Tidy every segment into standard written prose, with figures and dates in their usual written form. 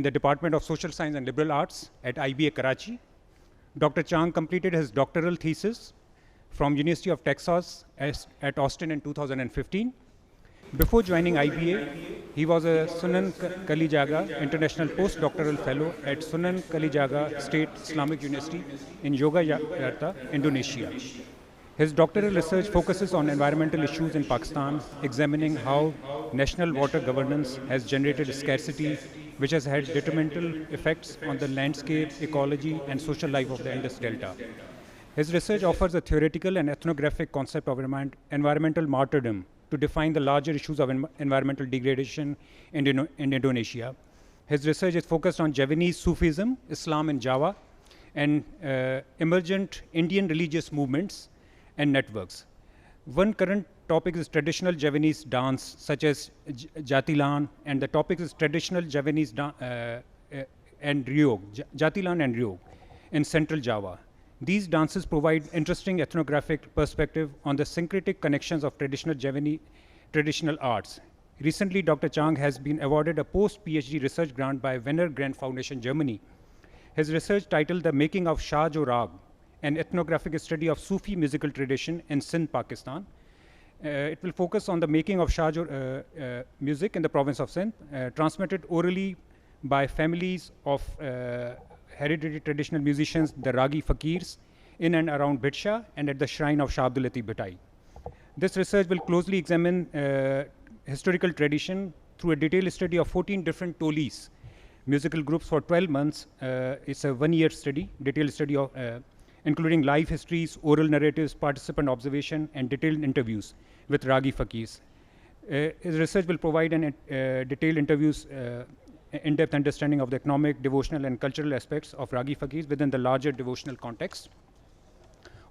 the Department of Social Science and Liberal Arts at IBA Karachi. Dr. Chang completed his doctoral thesis from University of Texas at Austin in 2015. Before joining IBA, he was a Sunan Kalijaga International Postdoctoral Fellow at Sunan Kalijaga State Islamic University in Yogyakarta, Indonesia. His doctoral research focuses on environmental issues in Pakistan, examining how national water governance has generated scarcity, which has had detrimental effects on the landscape, ecology, and social life of the Indus Delta. His research offers a theoretical and ethnographic concept of environmental martyrdom to define the larger issues of environmental degradation in Indonesia. His research is focused on Javanese Sufism, Islam in Java, and emergent Indian religious movements and networks. One current topic is traditional Javanese dance, such as Jatilan, and the topic is traditional Javanese and Riog, Jatilan and Riog, in central Java. These dances provide interesting ethnographic perspective on the syncretic connections of traditional arts. Recently, Dr. Chang has been awarded a post-PhD research grant by Wenner Grandt Foundation, Germany. His research titled The Making of Shah Jo Rag, an ethnographic study of Sufi musical tradition in Sindh, Pakistan. It will focus on the making of Shah Jo music in the province of Sindh, transmitted orally by families of hereditary traditional musicians, the Ragi Fakirs, in and around Bhidsha and at the shrine of Shah Abdul Latif Bhattai. This research will closely examine historical tradition through a detailed study of 14 different tolis, musical groups for 12 months. It's a one-year study, detailed study of including life histories, oral narratives, participant observation, and detailed interviews with Ragi Fakirs. His research will provide detailed interviews, in-depth understanding of the economic, devotional, and cultural aspects of Ragi Fakirs within the larger devotional context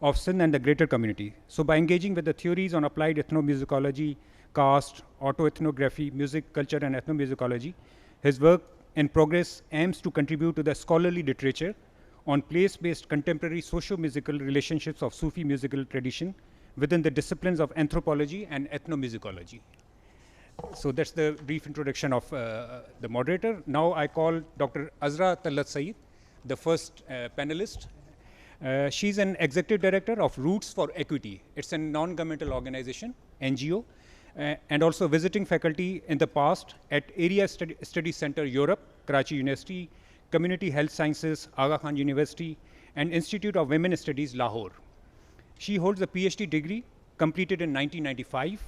of Sindh and the greater community. So by engaging with the theories on applied ethnomusicology, caste, autoethnography, music, culture, and ethnomusicology, his work in progress aims to contribute to the scholarly literature on place-based contemporary socio-musical relationships of Sufi musical tradition within the disciplines of anthropology and ethnomusicology. So that's the brief introduction of the moderator. Now I call Dr. Azra Tallat Saeed, the first panelist. She's an executive director of Roots for Equity. It's a non-governmental organization, NGO, and also visiting faculty in the past at Area Study Center Europe, Karachi University, Community Health Sciences, Aga Khan University, and Institute of Women Studies, Lahore. She holds a PhD degree completed in 1995,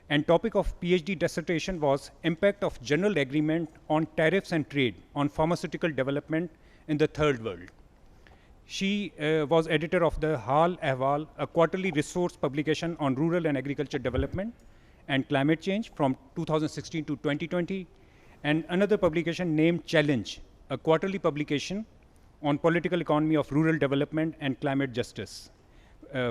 and topic of PhD dissertation was Impact of General Agreement on Tariffs and Trade on Pharmaceutical Development in the Third World. She was editor of the Hal Ahwal, a quarterly resource publication on rural and agriculture development and climate change from 2016 to 2020, and another publication named Challenge, a quarterly publication on political economy of rural development and climate justice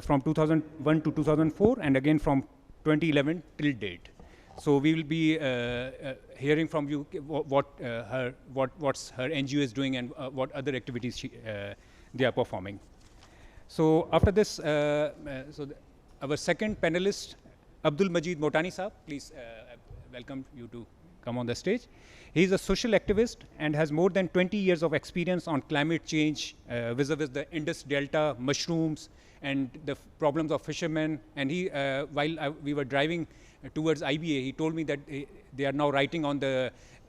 from 2001 to 2004, and again from 2011 till date. So we will be hearing from you what's her NGO is doing and what other activities they are performing. So after this, our second panelist, Abdul Majid Motani Saab, please welcome you to come on the stage. He is a social activist and has more than 20 years of experience on climate change vis-a-vis the Indus Delta, mushrooms, and the problems of fishermen. And he, while we were driving towards IBA, he told me that they are now writing on the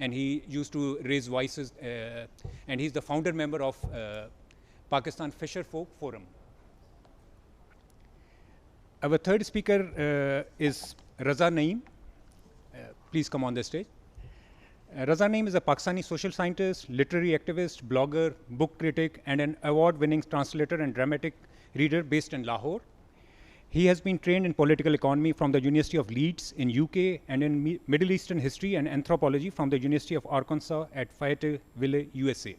And he used to raise voices, and he's the founder member of Pakistan Fisher Folk Forum. Our third speaker is Raza Naeem. Please come on the stage. Raza Naeem is a Pakistani social scientist, literary activist, blogger, book critic, and an award-winning translator and dramatic reader based in Lahore. He has been trained in political economy from the University of Leeds in UK and in Middle Eastern history and anthropology from the University of Arkansas at Fayetteville, USA.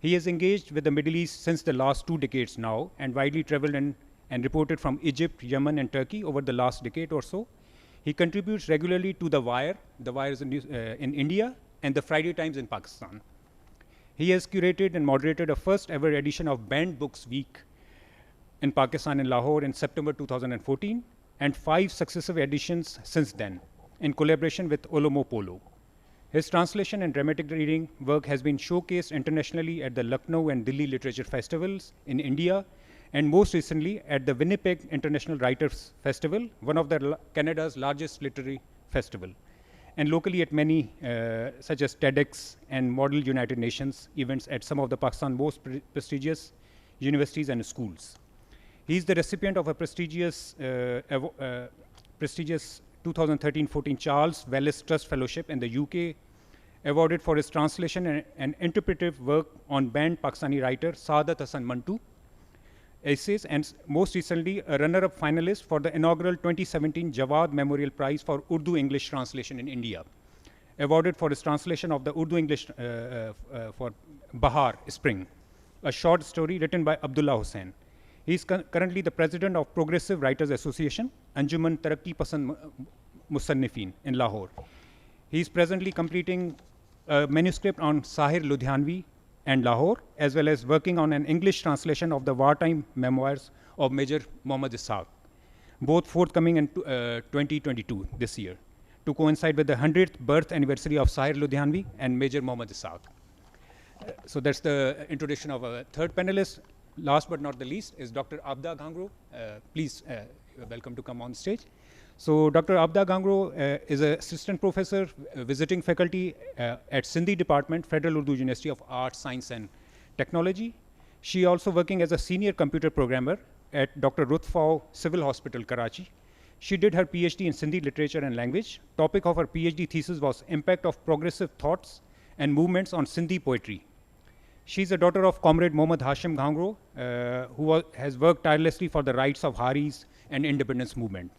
He has engaged with the Middle East since the last 2 decades now and widely traveled and reported from Egypt, Yemen, and Turkey over the last decade or so. He contributes regularly to The Wire. The Wire is in India, and the Friday Times in Pakistan. He has curated and moderated a first ever edition of Banned Books Week in Pakistan in Lahore in September 2014, and 5 successive editions since then, in collaboration with Olomo Polo. His translation and dramatic reading work has been showcased internationally at the Lucknow and Delhi Literature Festivals in India, and most recently at the Winnipeg International Writers Festival, one of Canada's largest literary festival, and locally at many such as TEDx and Model United Nations events at some of the Pakistan's most prestigious universities and schools. He is the recipient of a prestigious 2013-14 Charles Wallace Trust Fellowship in the UK, awarded for his translation and interpretive work on banned Pakistani writer Saadat Hasan Mantu essays, and most recently a runner-up finalist for the inaugural 2017 Jawad Memorial Prize for Urdu English Translation in India, awarded for his translation of the Urdu English for Bahar, Spring, a short story written by Abdullah Hussain. He is currently the president of Progressive Writers Association, Anjuman Taraqi Pasand Musannifin in Lahore. He is presently completing a manuscript on Sahir Ludhianvi and Lahore, as well as working on an English translation of the wartime memoirs of Major Muhammad Ishaq, both forthcoming in 2022, this year, to coincide with the 100th birth anniversary of Sahir Ludhianvi and Major Muhammad Ishaq. So that's the introduction of a third panelist. Last but not the least is Dr. Abda Ghangro. Please, you're welcome to come on stage. So Dr. Abda Ghangro is an assistant professor, visiting faculty at Sindhi Department, Federal Urdu University of Arts, Science and Technology. She also working as a senior computer programmer at Dr. Rutfau Civil Hospital, Karachi. She did her PhD in Sindhi literature and language. Topic of her PhD thesis was impact of progressive thoughts and movements on Sindhi poetry. She's a daughter of Comrade Mohammad Hashim Ghangro, who has worked tirelessly for the rights of Haris and independence movement.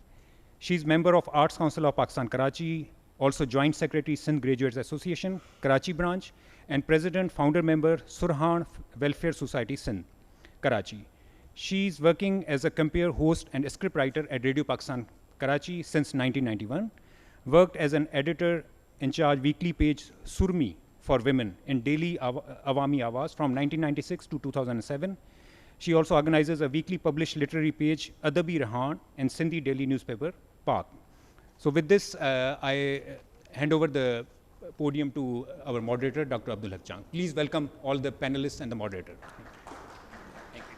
She's member of Arts Council of Pakistan, Karachi, also Joint Secretary, Sindh Graduates Association, Karachi branch, and President, Founder Member, Surhan Welfare Society, Sindh, Karachi. She's working as a compere host and scriptwriter at Radio Pakistan, Karachi since 1991, worked as an editor in charge weekly page Surmi for women in Daily Awami Awaz from 1996 to 2007. She also organizes a weekly published literary page, Adabi Rahan, in Sindhi daily newspaper, Pak. So with this, I hand over the podium to our moderator, Dr. Abdul Haq Chang. Please welcome all the panelists and the moderator. Thank you.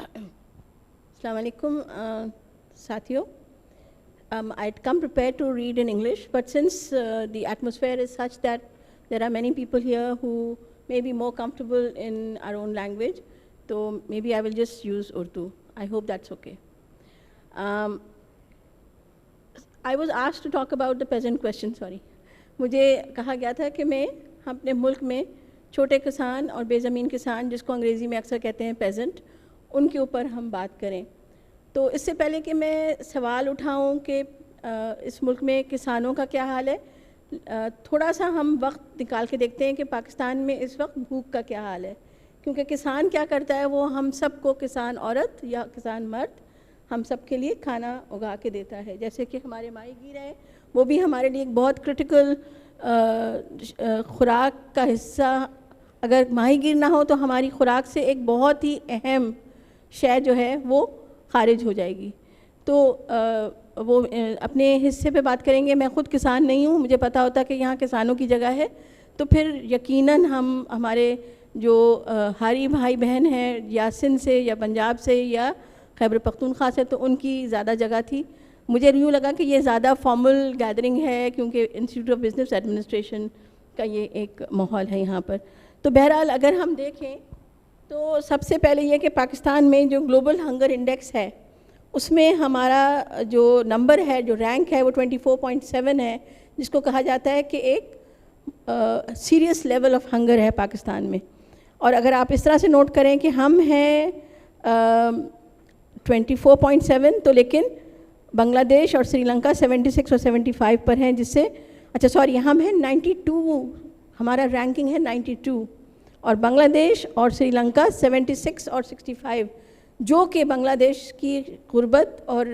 Assalamu alaikum, Sathiyo. I'd come prepared to read in English, but since the atmosphere is such that there are many people here who may be more comfortable in our own language, so maybe I will just use Urdu. I hope that's okay. I was asked to talk about the peasant question, sorry. مجھے کہا گیا تھا کہ میں اپنے ملک میں چھوٹے کسان اور بے زمین کسان جس کو انگریزی میں اکثر کہتے ہیں پیزنٹ، ان کے اوپر ہم بات کریں. تو اس سے پہلے کہ میں سوال اٹھاؤں کہ اس ملک میں کسانوں کا کیا حال ہے، تھوڑا سا ہم وقت نکال کے دیکھتے ہیں کہ پاکستان میں اس وقت بھوک کا کیا حال ہے. کیونکہ کسان کیا کرتا ہے، وہ ہم سب کو، کسان عورت یا کسان مرد، ہم سب کے لیے کھانا اگا کے دیتا ہے. جیسے کہ ہمارے ماہی گیر ہیں، وہ بھی ہمارے لیے ایک بہت کرٹیکل خوراک کا حصہ. اگر ماہی گیر نہ ہو تو ہماری خوراک سے ایک بہت ہی اہم شے جو ہے وہ خارج ہو جائے گی. تو وہ اپنے حصے پہ بات کریں گے. میں خود کسان نہیں ہوں، مجھے پتہ ہوتا کہ یہاں کسانوں کی جگہ ہے، تو پھر یقیناً ہمارے جو ہاری بھائی بہن ہیں یا سندھ سے یا پنجاب سے یا خیبر پختونخوا سے، تو ان کی زیادہ جگہ تھی. مجھے یوں لگا کہ یہ زیادہ فارمل گیدرنگ ہے کیونکہ انسٹیٹیوٹ آف بزنس ایڈمنسٹریشن کا یہ ایک ماحول ہے یہاں پر. تو بہرحال اگر ہم دیکھیں تو سب سے پہلے یہ کہ پاکستان میں جو گلوبل ہنگر انڈیکس ہے اس میں ہمارا جو نمبر ہے، جو رینک ہے، وہ 24.7 ہے، جس کو کہا جاتا ہے کہ ایک سیریس لیول آف ہنگر ہے پاکستان میں. اور اگر آپ اس طرح سے نوٹ کریں کہ ہم ہیں 24.7، تو لیکن بنگلہ دیش اور سری لنکا 76 اور 75 پر ہیں، جس سے ہم ہیں 92، ہمارا رینکنگ ہے 92، اور بنگلہ دیش اور سری لنکا 76 اور 65، جو کہ بنگلہ دیش کی غربت اور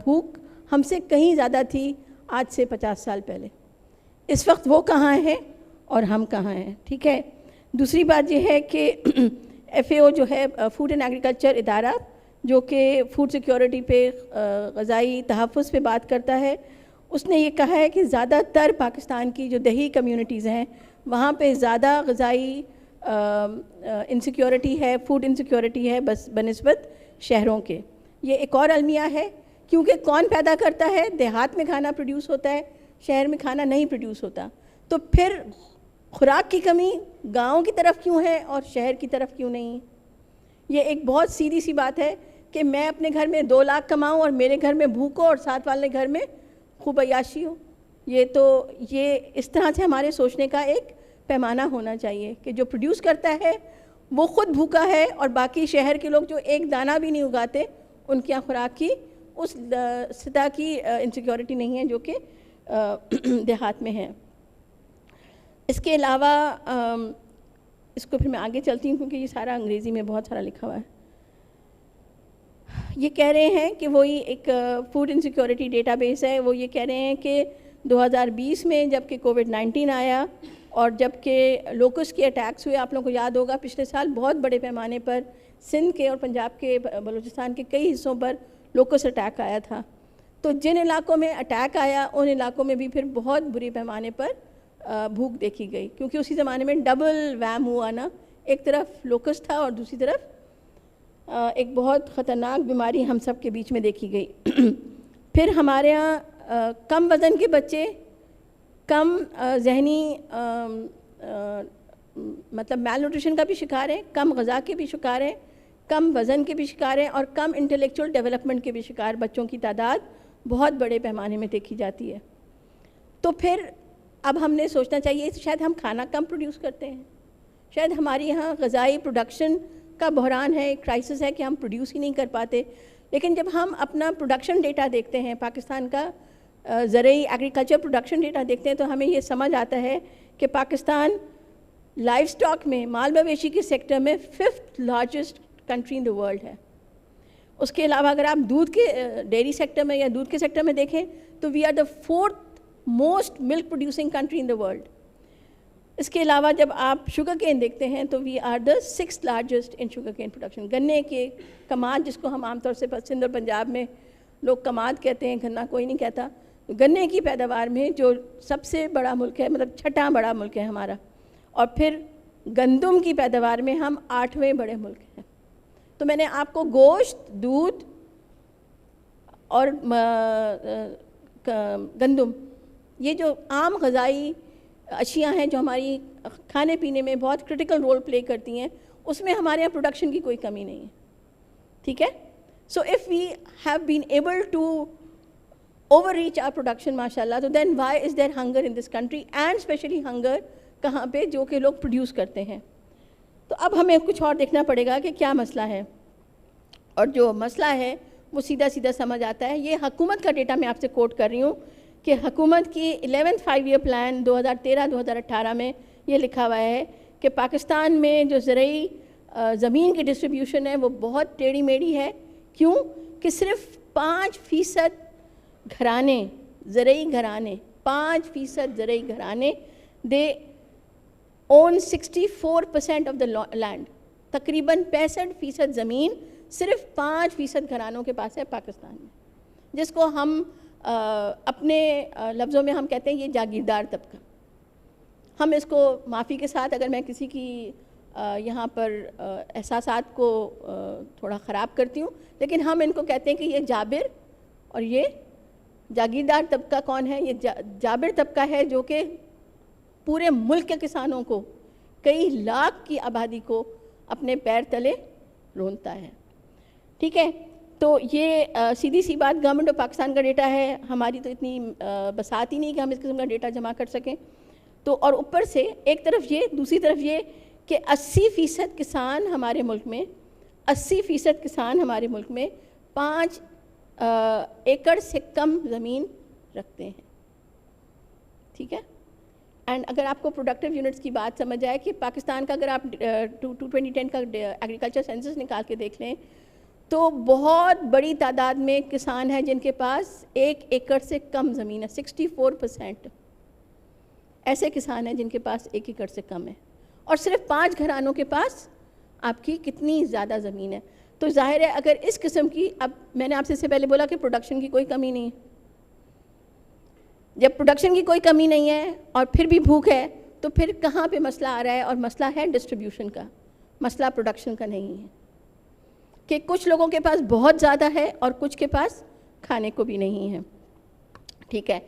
بھوک ہم سے کہیں زیادہ تھی آج سے 50 سال پہلے. اس وقت وہ کہاں ہیں اور ہم کہاں ہیں، ٹھیک ہے. دوسری بات یہ ہے کہ FAO جو ہے فوڈ اینڈ ایگریکلچر ادارہ، جو کہ فوڈ سیکیورٹی پہ، غذائی تحفظ پہ بات کرتا ہے، اس نے یہ کہا ہے کہ زیادہ تر پاکستان کی جو دیہی کمیونٹیز ہیں وہاں پہ زیادہ غذائی انسیکیورٹی ہے، فوڈ انسیکیورٹی ہے بنسبت شہروں کے. یہ ایک اور المیہ ہے، کیونکہ کون پیدا کرتا ہے؟ دیہات میں کھانا پروڈیوس ہوتا ہے، شہر میں کھانا نہیں پروڈیوس ہوتا. تو پھر خوراک کی کمی گاؤں کی طرف کیوں ہے اور شہر کی طرف کیوں نہیں؟ یہ ایک بہت سیدھی سی بات ہے کہ میں اپنے گھر میں 2 لاکھ کماؤں اور میرے گھر میں بھوک ہو اور ساتھ والے گھر میں خوب عیاشی ہو. یہ اس طرح سے ہمارے سوچنے کا ایک پیمانہ ہونا چاہیے کہ جو پروڈیوس کرتا ہے وہ خود بھوکا ہے، اور باقی شہر کے لوگ جو ایک دانہ بھی نہیں اگاتے، ان کی خوراک کی اس سطح کی انسیکیورٹی نہیں ہے جو کہ دیہات میں ہے. اس کے علاوہ اس کو پھر میں آگے چلتی ہوں کیونکہ یہ سارا انگریزی میں بہت سارا لکھا ہوا ہے. یہ کہہ رہے ہیں کہ وہی ایک فوڈ انسیکیورٹی ڈیٹا بیس ہے، وہ یہ کہہ رہے ہیں کہ 2020 میں جب کہ کووڈ-19 آیا اور جب کہ لوکس کے اٹیکس ہوئے، آپ لوگوں کو یاد ہوگا پچھلے سال بہت بڑے پیمانے پر سندھ کے اور پنجاب کے، بلوچستان کے کئی حصوں پر لوکس اٹیک آیا تھا. تو جن علاقوں میں اٹیک آیا ان علاقوں میں بھی پھر بہت بری پیمانے پر بھوک دیکھی گئی، کیونکہ اسی زمانے میں ڈبل ویم ہوا نا، ایک طرف لوکس تھا اور دوسری طرف ایک بہت خطرناک بیماری ہم سب کے بیچ میں دیکھی گئی. پھر ہمارے ہاں کم وزن کے بچے کم ذہنی مطلب میل نیوٹریشن کا بھی شکار ہیں، کم غذا کے بھی شکار ہیں، کم وزن کے بھی شکار ہیں، اور کم انٹلیکچوئل ڈیولپمنٹ کے بھی شکار بچوں کی تعداد بہت بڑے پیمانے میں دیکھی جاتی ہے. تو پھر اب ہم نے سوچنا چاہیے شاید ہم کھانا کم پروڈیوس کرتے ہیں، شاید ہماری یہاں غذائی پروڈکشن کا بحران ہے، ایک کرائسس ہے کہ ہم پروڈیوس ہی نہیں کر پاتے. لیکن جب ہم اپنا پروڈکشن ڈیٹا دیکھتے ہیں، پاکستان کا زرعی ایگریکلچر پروڈکشن ڈیٹا دیکھتے ہیں، تو ہمیں یہ سمجھ آتا ہے کہ پاکستان لائف سٹاک میں، مال مویشی کے سیکٹر میں 5th largest country in the world ہے. اس کے علاوہ اگر آپ دودھ کے ڈیری سیکٹر میں یا دودھ کے سیکٹر میں دیکھیں تو we are the 4th most milk producing country in the world. اس کے علاوہ جب آپ شوگر کین دیکھتے ہیں تو we are the 6th largest in sugar cane production. گنے کے کماد، جس کو ہم عام طور سے سندھ اور پنجاب میں لوگ کماد کہتے ہیں، گنا کوئی نہیں کہتا. گنے کی پیداوار میں جو سب سے بڑا ملک ہے، مطلب 6واں بڑا ملک ہے ہمارا، اور پھر گندم کی پیداوار میں ہم 8ویں بڑے ملک ہیں. تو میں نے آپ کو گوشت، دودھ اور گندم، یہ جو عام غذائی اشیاء ہیں جو ہماری کھانے پینے میں بہت کرٹیکل رول پلے کرتی ہیں, اس میں ہمارے یہاں پروڈکشن کی کوئی کمی نہیں ہے. ٹھیک ہے. So if we have been able to overreach our production ماشاء اللہ, تو then why is there hunger in this country, and especially hunger کہاں پہ, جو کہ لوگ پروڈیوس کرتے ہیں. تو اب ہمیں کچھ اور دیکھنا پڑے گا کہ کیا مسئلہ ہے, اور جو مسئلہ ہے وہ سیدھا سیدھا سمجھ آتا ہے. یہ حکومت کا ڈیٹا میں آپ سے کوٹ کر رہی ہوں کہ حکومت کی 11th 5-year پلان 2013-2018 میں یہ لکھا ہوا ہے کہ پاکستان میں جو زرعی زمین کی ڈسٹریبیوشن ہے وہ بہت ٹیڑھی میڑھی ہے. کیوں کہ صرف 5% گھرانے, زرعی گھرانے, 5% زرعی گھرانے, دے اون 64% آف دا لینڈ. تقریباً 65% زمین صرف 5% گھرانوں کے پاس ہے پاکستان میں, جس کو ہم اپنے لفظوں میں ہم کہتے ہیں یہ جاگیردار طبقہ. ہم اس کو معافی کے ساتھ, اگر میں کسی کی یہاں پر احساسات کو تھوڑا خراب کرتی ہوں, لیکن ہم ان کو کہتے ہیں کہ یہ جابر, اور یہ جاگیردار طبقہ کون ہے؟ یہ جابر طبقہ ہے جو کہ پورے ملک کے کسانوں کو, کئی لاکھ کی آبادی کو اپنے پیر تلے رونتا ہے. ٹھیک ہے. تو یہ سیدھی سی بات گورنمنٹ آف پاکستان کا ڈیٹا ہے, ہماری تو اتنی بساط ہی نہیں کہ ہم اس قسم کا ڈیٹا جمع کر سکیں. تو اور اوپر سے ایک طرف یہ, دوسری طرف یہ کہ 80% کسان ہمارے ملک میں, 80% کسان ہمارے ملک میں 5 ایکڑ سے کم زمین رکھتے ہیں. ٹھیک ہے. اینڈ اگر آپ کو پروڈکٹیو یونٹس کی بات سمجھ آئے کہ پاکستان کا اگر آپ 2010 کا ایگریکلچر سینسس نکال کے دیکھ لیں تو بہت بڑی تعداد میں کسان ہیں جن کے پاس 1 ایکڑ سے کم زمین ہے. 64% ایسے کسان ہیں جن کے پاس 1 ایکڑ سے کم ہے, اور صرف 5 گھرانوں کے پاس آپ کی کتنی زیادہ زمین ہے. تو ظاہر ہے اگر اس قسم کی, اب میں نے آپ سے اس سے پہلے بولا کہ پروڈکشن کی کوئی کمی نہیں ہے, جب پروڈکشن کی کوئی کمی نہیں ہے اور پھر بھی بھوک ہے, تو پھر کہاں پہ مسئلہ آ رہا ہے؟ اور مسئلہ ہے ڈسٹریبیوشن کا, مسئلہ پروڈکشن کا نہیں ہے, کہ کچھ لوگوں کے پاس بہت زیادہ ہے اور کچھ کے پاس کھانے کو بھی نہیں ہے. ٹھیک ہے.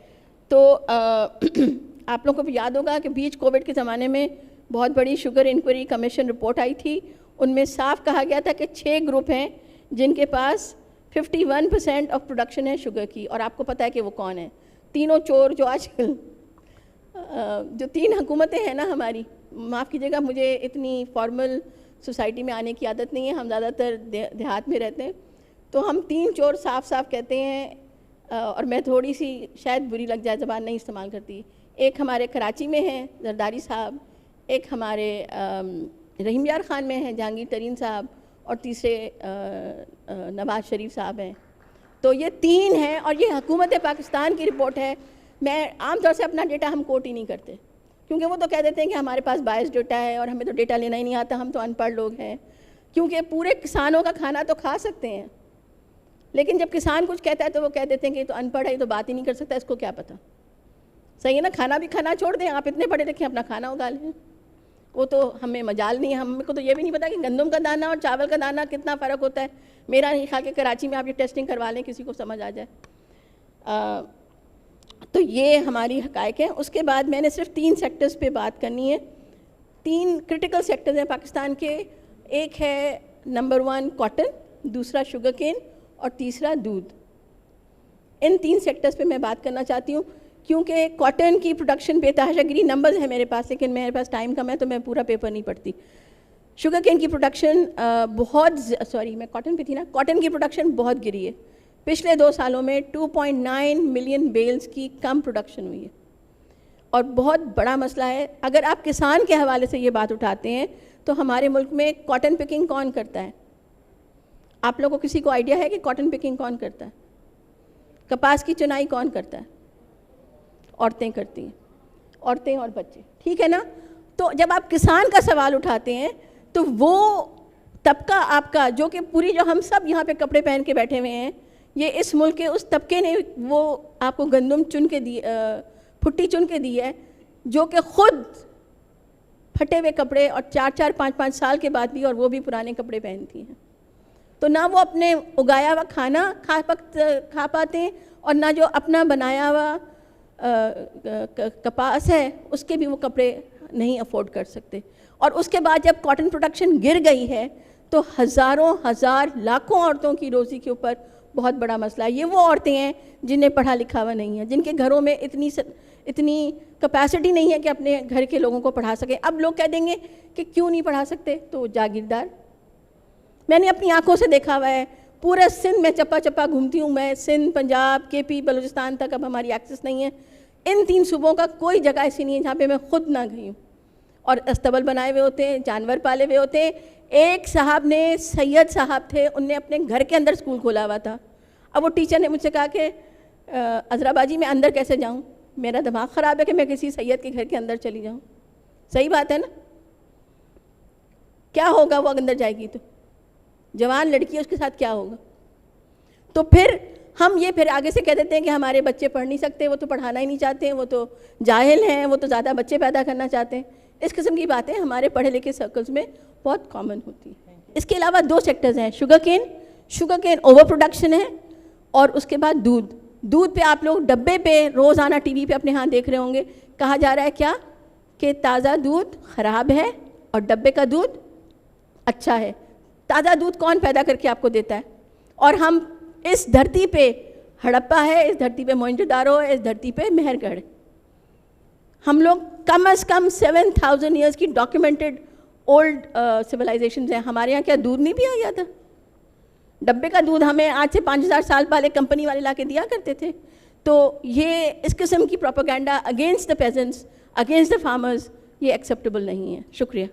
تو آپ لوگوں کو بھی یاد ہوگا کہ بیچ کووڈ کے زمانے میں بہت بڑی شوگر انکوائری کمیشن رپورٹ آئی تھی, ان میں صاف کہا گیا تھا کہ 6 گروپ ہیں جن کے پاس 51% آف پروڈکشن ہے شوگر کی, اور آپ کو پتہ ہے کہ وہ کون ہیں؟ تینوں چور جو آج کل جو 3 حکومتیں ہیں نا ہماری, معاف کیجیے گا مجھے اتنی فارمل سوسائٹی میں آنے کی عادت نہیں ہے, ہم زیادہ تر دیہات میں رہتے ہیں, تو ہم 3 چور صاف صاف کہتے ہیں, اور میں تھوڑی سی شاید بری لگ جائے زبان نہیں استعمال کرتی. ایک ہمارے کراچی میں ہیں زرداری صاحب, ایک ہمارے رحیم یار خان میں ہیں جہانگیر ترین صاحب, اور تیسرے نواز شریف صاحب ہیں. تو یہ 3 ہیں, اور یہ حکومت پاکستان کی رپورٹ ہے. میں عام طور سے اپنا ڈیٹا ہم کوٹ ہی نہیں کرتے, کیونکہ وہ تو کہہ دیتے ہیں کہ ہمارے پاس بائس ڈیٹا ہے اور ہمیں تو ڈیٹا لینا ہی نہیں آتا, ہم تو ان پڑھ لوگ ہیں. کیونکہ پورے کسانوں کا کھانا تو کھا سکتے ہیں, لیکن جب کسان کچھ کہتا ہے تو وہ کہہ دیتے ہیں کہ یہ تو ان پڑھ ہے, یہ تو بات ہی نہیں کر سکتا, اس کو کیا پتہ. صحیح ہے نا, کھانا بھی کھانا چھوڑ دیں, آپ اتنے پڑھے لکھے اپنا کھانا اگا لیں, وہ تو ہمیں مجال نہیں ہے. ہم کو تو یہ بھی نہیں پتا کہ گندم کا دانہ اور چاول کا دانہ کتنا فرق ہوتا ہے. میرا نہیں خیال کہ کراچی میں آپ یہ ٹیسٹنگ کروا لیں, کسی کو سمجھ آ جائے. تو یہ ہماری حقائق ہیں. اس کے بعد میں نے صرف 3 سیکٹرز پہ بات کرنی ہے. 3 کرٹیکل سیکٹرز ہیں پاکستان کے. ایک ہے نمبر 1 کاٹن, دوسرا شوگر کین, اور تیسرا دودھ. ان 3 سیکٹرز پہ میں بات کرنا چاہتی ہوں, کیونکہ کاٹن کی پروڈکشن بے تحاشا گری. نمبرز ہیں میرے پاس, لیکن میرے پاس ٹائم کم ہے تو میں پورا پیپر نہیں پڑھتی. شوگر کین کی پروڈکشن میں کاٹن پہ تھی نا, کاٹن کی پروڈکشن بہت گری ہے. پچھلے 2 سالوں میں 2.9 ملین بیلز کی کم پروڈکشن ہوئی ہے, اور بہت بڑا مسئلہ ہے. اگر آپ کسان کے حوالے سے یہ بات اٹھاتے ہیں تو ہمارے ملک میں کاٹن پکنگ کون کرتا ہے؟ آپ لوگوں کو کسی کو آئیڈیا ہے کہ کاٹن پکنگ کون کرتا ہے؟ کپاس کی چنائی کون کرتا ہے؟ عورتیں کرتی ہیں, عورتیں اور بچے. ٹھیک ہے نا. تو جب آپ کسان کا سوال اٹھاتے ہیں تو وہ طبقہ آپ کا, جو کہ پوری جو ہم سب یہاں پہ کپڑے پہن کے بیٹھے ہوئے ہیں, یہ اس ملک کے اس طبقے نے وہ آپ کو گندم چن کے دی, پھٹی چن کے دی ہے, جو کہ خود پھٹے ہوئے کپڑے اور 4-4 5-5 سال کے بعد بھی, اور وہ بھی پرانے کپڑے پہنتی ہیں. تو نہ وہ اپنے اگایا ہوا کھانا کھا پاتے ہیں, اور نہ جو اپنا بنایا ہوا کپاس ہے اس کے بھی وہ کپڑے نہیں افورڈ کر سکتے. اور اس کے بعد جب کاٹن پروڈکشن گر گئی ہے تو ہزاروں لاکھوں عورتوں کی روزی کے اوپر بہت بڑا مسئلہ ہے. یہ وہ عورتیں ہیں جنہیں پڑھا لکھا ہوا نہیں ہے, جن کے گھروں میں اتنی کیپیسٹی نہیں ہے کہ اپنے گھر کے لوگوں کو پڑھا سکیں. اب لوگ کہہ دیں گے کہ کیوں نہیں پڑھا سکتے, تو جاگیردار. میں نے اپنی آنکھوں سے دیکھا ہوا ہے, پورے سندھ میں چپا چپا گھومتی ہوں میں, سندھ, پنجاب, کے پی, بلوچستان تک اب ہماری ایکسس نہیں ہے. ان 3 صوبوں کا کوئی جگہ ایسی نہیں ہے جہاں پہ میں خود نہ گئی ہوں. اور استبل بنائے ہوئے ہوتے ہیں, جانور پالے ہوئے ہوتے ہیں. ایک صاحب نے, سید صاحب تھے, ان نے اپنے گھر کے اندر اسکول کھولا ہوا تھا. اب وہ ٹیچر نے مجھ سے کہا کہ عذرا باجی میں اندر کیسے جاؤں, میرا دماغ خراب ہے کہ میں کسی سید کے گھر کے اندر چلی جاؤں. صحیح بات ہے نا, کیا ہوگا وہ اندر جائے گی تو, جوان لڑکی ہے اس کے ساتھ کیا ہوگا. تو پھر ہم یہ پھر آگے سے کہہ دیتے ہیں کہ ہمارے بچے پڑھ نہیں سکتے, وہ تو پڑھانا ہی نہیں چاہتے ہیں, وہ تو جاہل ہیں, وہ تو زیادہ بچے پیدا کرنا چاہتے ہیں. اس قسم کی باتیں ہمارے پڑھے لکھے سرکلز میں بہت کامن ہوتی ہیں. اس کے علاوہ 2 سیکٹرز ہیں, شوگر کین اوور پروڈکشن ہے, اور اس کے بعد دودھ پہ آپ لوگ ڈبے پہ روزانہ ٹی وی پہ اپنے ہاں دیکھ رہے ہوں گے, کہا جا رہا ہے کیا کہ تازہ دودھ خراب ہے اور ڈبے کا دودھ اچھا ہے. تازہ دودھ کون پیدا کر کے آپ کو دیتا ہے؟ اور ہم اس دھرتی پہ ہڑپا ہے, اس دھرتی پہ موئنجو دارو ہے, اس دھرتی پہ مہر گڑھ. ہم لوگ کم از کم 7000 ایئرس کی ڈاکیومنٹڈ اولڈ سویلائزیشنز ہیں. ہمارے یہاں کیا دودھ نہیں پیا جاتا؟ ڈبے کا دودھ ہمیں آج سے 5000 سال پہلے کمپنی والے لا کے دیا کرتے تھے. تو یہ اس قسم کی propaganda against the peasants, against the farmers, یہ ایکسیپٹیبل نہیں ہے. شکریہ.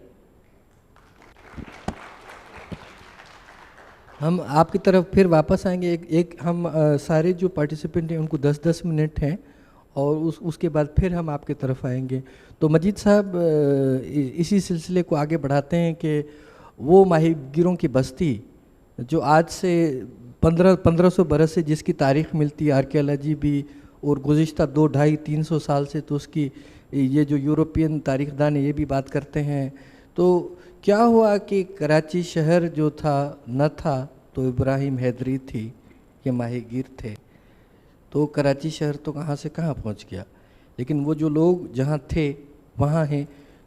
ہم آپ کی طرف پھر واپس آئیں گے. ایک ہم سارے جو پارٹیسپینٹ ہیں ان کو 10 منٹ ہیں, اور اس کے بعد پھر ہم آپ کی طرف آئیں گے. تو مجید صاحب اسی سلسلے کو آگے بڑھاتے ہیں کہ وہ ماہی گیروں کی بستی جو آج سے 1500 برس سے جس کی تاریخ ملتی ہے, آرکیالوجی بھی, اور گزشتہ 200-250-300 سال سے تو اس کی یہ جو یورپین تاریخ دان یہ بھی بات کرتے ہیں. تو کیا ہوا کہ کراچی شہر جو تھا نہ تھا تو ابراہیم حیدری تھی, یہ ماہی گیر تھے. تو کراچی شہر تو کہاں سے کہاں پہنچ گیا, لیکن وہ جو لوگ جہاں تھے وہاں ہیں.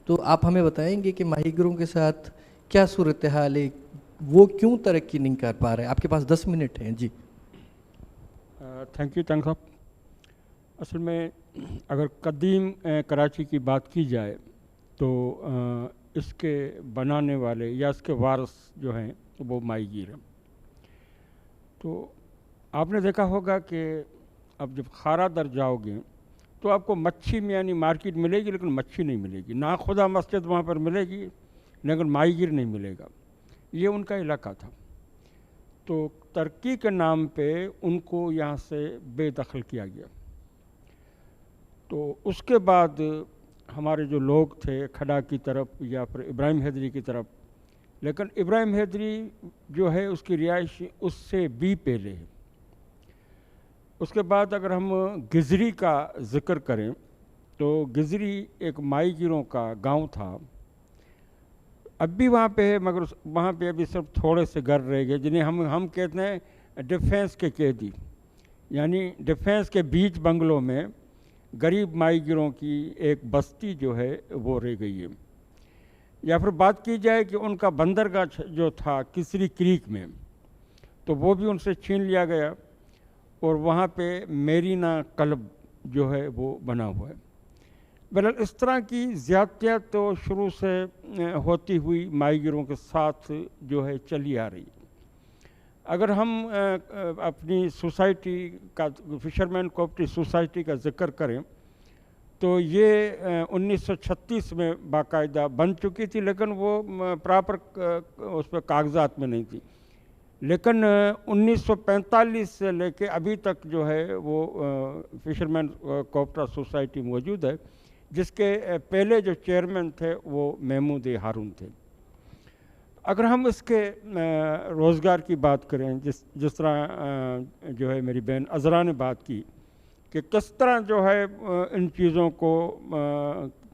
تو آپ ہمیں بتائیں گے کہ ماہی گیروں کے ساتھ کیا صورتحال ہے, وہ کیوں ترقی نہیں کر پا رہے؟ آپ کے پاس 10 منٹ ہیں. جی تھینک یو تنگ صاحب. اصل میں اگر قدیم کراچی کی بات کی جائے تو اس کے بنانے والے یا اس کے وارث جو ہیں وہ ماہی گیر ہیں. تو آپ نے دیکھا ہوگا کہ اب جب خارا در جاؤ گے تو آپ کو مچھی میں یعنی مارکیٹ ملے گی, لیکن مچھی نہیں ملے گی. نا خدا مسجد وہاں پر ملے گی, لیکن ماہی گیر نہیں ملے گا. یہ ان کا علاقہ تھا. تو ترقی کے نام پہ ان کو یہاں سے بے دخل کیا گیا. تو اس کے بعد ہمارے جو لوگ تھے کھڈا کی طرف یا پھر ابراہیم حیدری کی طرف, لیکن ابراہیم حیدری جو ہے اس کی رہائش اس سے بھی پہلے ہے. اس کے بعد اگر ہم گزری کا ذکر کریں تو گزری ایک ماہی گیروں کا گاؤں تھا. اب بھی وہاں پہ ہے, مگر وہاں پہ ابھی صرف تھوڑے سے گھر رہ گئے جنہیں ہم کہتے ہیں ڈیفینس کے قیدی, یعنی ڈیفینس کے بیچ بنگلوں میں غریب ماہی گیروں کی ایک بستی جو ہے وہ رہ گئی ہے. یا پھر بات کی جائے کہ ان کا بندرگاہ جو تھا کسری کریک میں, تو وہ بھی ان سے چھین لیا گیا, اور وہاں پہ میرینا کلب جو ہے وہ بنا ہوا ہے. بہرحال اس طرح کی زیادتیاں تو شروع سے ہوتی ہوئی ماہی گیروں کے ساتھ جو ہے چلی آ رہی. اگر ہم اپنی سوسائٹی کا فشرمین کوآپریٹو سوسائٹی کا ذکر کریں تو یہ 1936 میں باقاعدہ بن چکی تھی, لیکن وہ پراپر اس پہ کاغذات میں نہیں تھی. لیکن 1945 سے لے کے ابھی تک جو ہے وہ فشرمین کوآپریٹو سوسائٹی موجود ہے, جس کے پہلے جو چیئرمین تھے وہ محمود ہارون تھے. اگر ہم اس کے روزگار کی بات کریں, جس طرح جو ہے میری بہن عذرا نے بات کی کہ کس طرح جو ہے ان چیزوں کو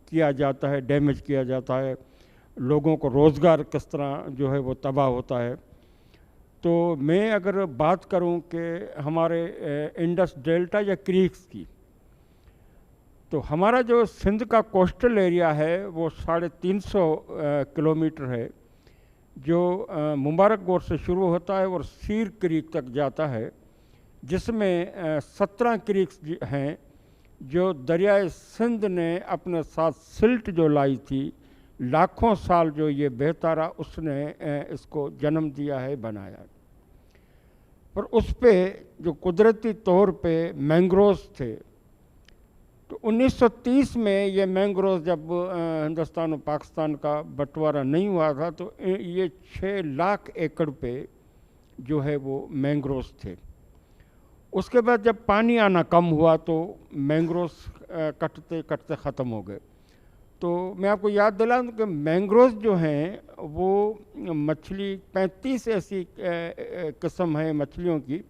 کیا جاتا ہے, ڈیمیج کیا جاتا ہے, لوگوں کو روزگار کس طرح جو ہے وہ تباہ ہوتا ہے. تو میں اگر بات کروں کہ ہمارے انڈس ڈیلٹا یا کریکس کی, تو ہمارا جو سندھ کا کوسٹل ایریا ہے وہ 350 کلومیٹر ہے، جو مبارک گور سے شروع ہوتا ہے اور سیر کریک تک جاتا ہے، جس میں 17 کریکس ہیں جو دریائے سندھ نے اپنے ساتھ سلٹ جو لائی تھی، لاکھوں سال جو یہ بہتا رہا، اس نے اس کو جنم دیا ہے، بنایا ہے۔ اور اس پہ جو قدرتی طور پہ مینگروز تھے، تو 1930 میں یہ مینگروز جب ہندوستان و پاکستان کا بٹوارہ نہیں ہوا تھا تو یہ 6 لاکھ ایکڑ پہ جو ہے وہ مینگروز تھے۔ اس کے بعد جب پانی آنا کم ہوا تو مینگروز کٹتے کٹتے ختم ہو گئے۔ تو میں آپ کو یاد دلاؤں کہ مینگروز جو ہیں وہ مچھلی 35 ایسی قسم ہیں مچھلیوں کی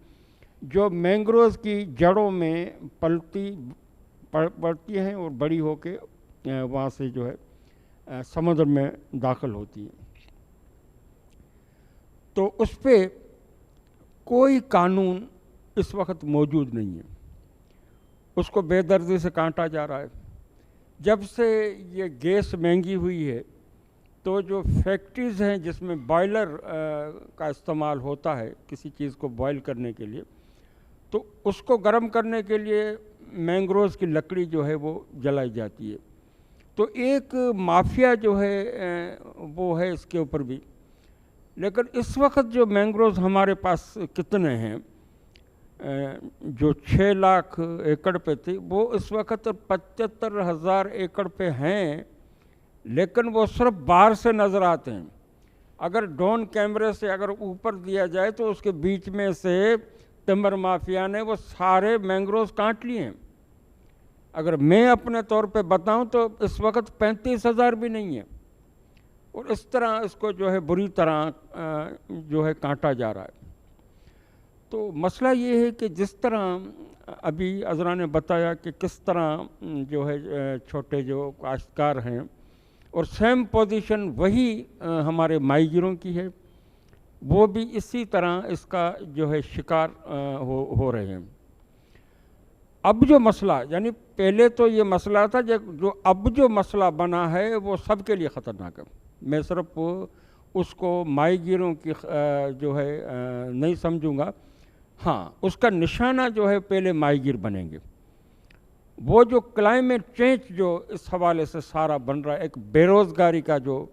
جو مینگروز کی جڑوں میں پڑتی ہیں اور بڑی ہو کے وہاں سے جو ہے سمندر میں داخل ہوتی ہیں۔ تو اس پہ کوئی قانون اس وقت موجود نہیں ہے، اس کو بے دردی سے کاٹا جا رہا ہے۔ جب سے یہ گیس مہنگی ہوئی ہے تو جو فیکٹریز ہیں جس میں بائلر کا استعمال ہوتا ہے کسی چیز کو بوائل کرنے کے لیے، تو اس کو گرم کرنے کے لیے مینگروز کی لکڑی جو ہے وہ جلائی جاتی ہے۔ تو ایک مافیا جو ہے وہ ہے اس کے اوپر بھی۔ لیکن اس وقت جو مینگروز ہمارے پاس کتنے ہیں، جو 6 لاکھ ایکڑ پہ تھی، وہ اس وقت 75,000 ایکڑ پہ ہیں، لیکن وہ صرف باہر سے نظر آتے ہیں۔ اگر ڈرون کیمرے سے اگر اوپر دیا جائے تو اس کے بیچ میں سے ٹمبر مافیا نے وہ سارے مینگروز کاٹ لیے ہیں۔ اگر میں اپنے طور پہ بتاؤں تو اس وقت 35,000 بھی نہیں ہے، اور اس طرح اس کو جو ہے بری طرح جو ہے کاٹا جا رہا ہے۔ تو مسئلہ یہ ہے کہ جس طرح ابھی عذرا نے بتایا کہ کس طرح جو ہے چھوٹے جو کاشتکار ہیں، اور سیم پوزیشن وہی ہمارے ماہی گیروں کی ہے، وہ بھی اسی طرح اس کا جو ہے شکار ہو رہے ہیں۔ اب جو مسئلہ، یعنی پہلے تو یہ مسئلہ تھا جو اب جو مسئلہ بنا ہے وہ سب کے لیے خطرناک ہے۔ میں صرف اس کو ماہی گیروں کی جو ہے نہیں سمجھوں گا، ہاں اس کا نشانہ جو ہے پہلے ماہی گیر بنیں گے۔ وہ جو کلائمیٹ چینج جو اس حوالے سے سارا بن رہا ہے، ایک بے روزگاری کا جو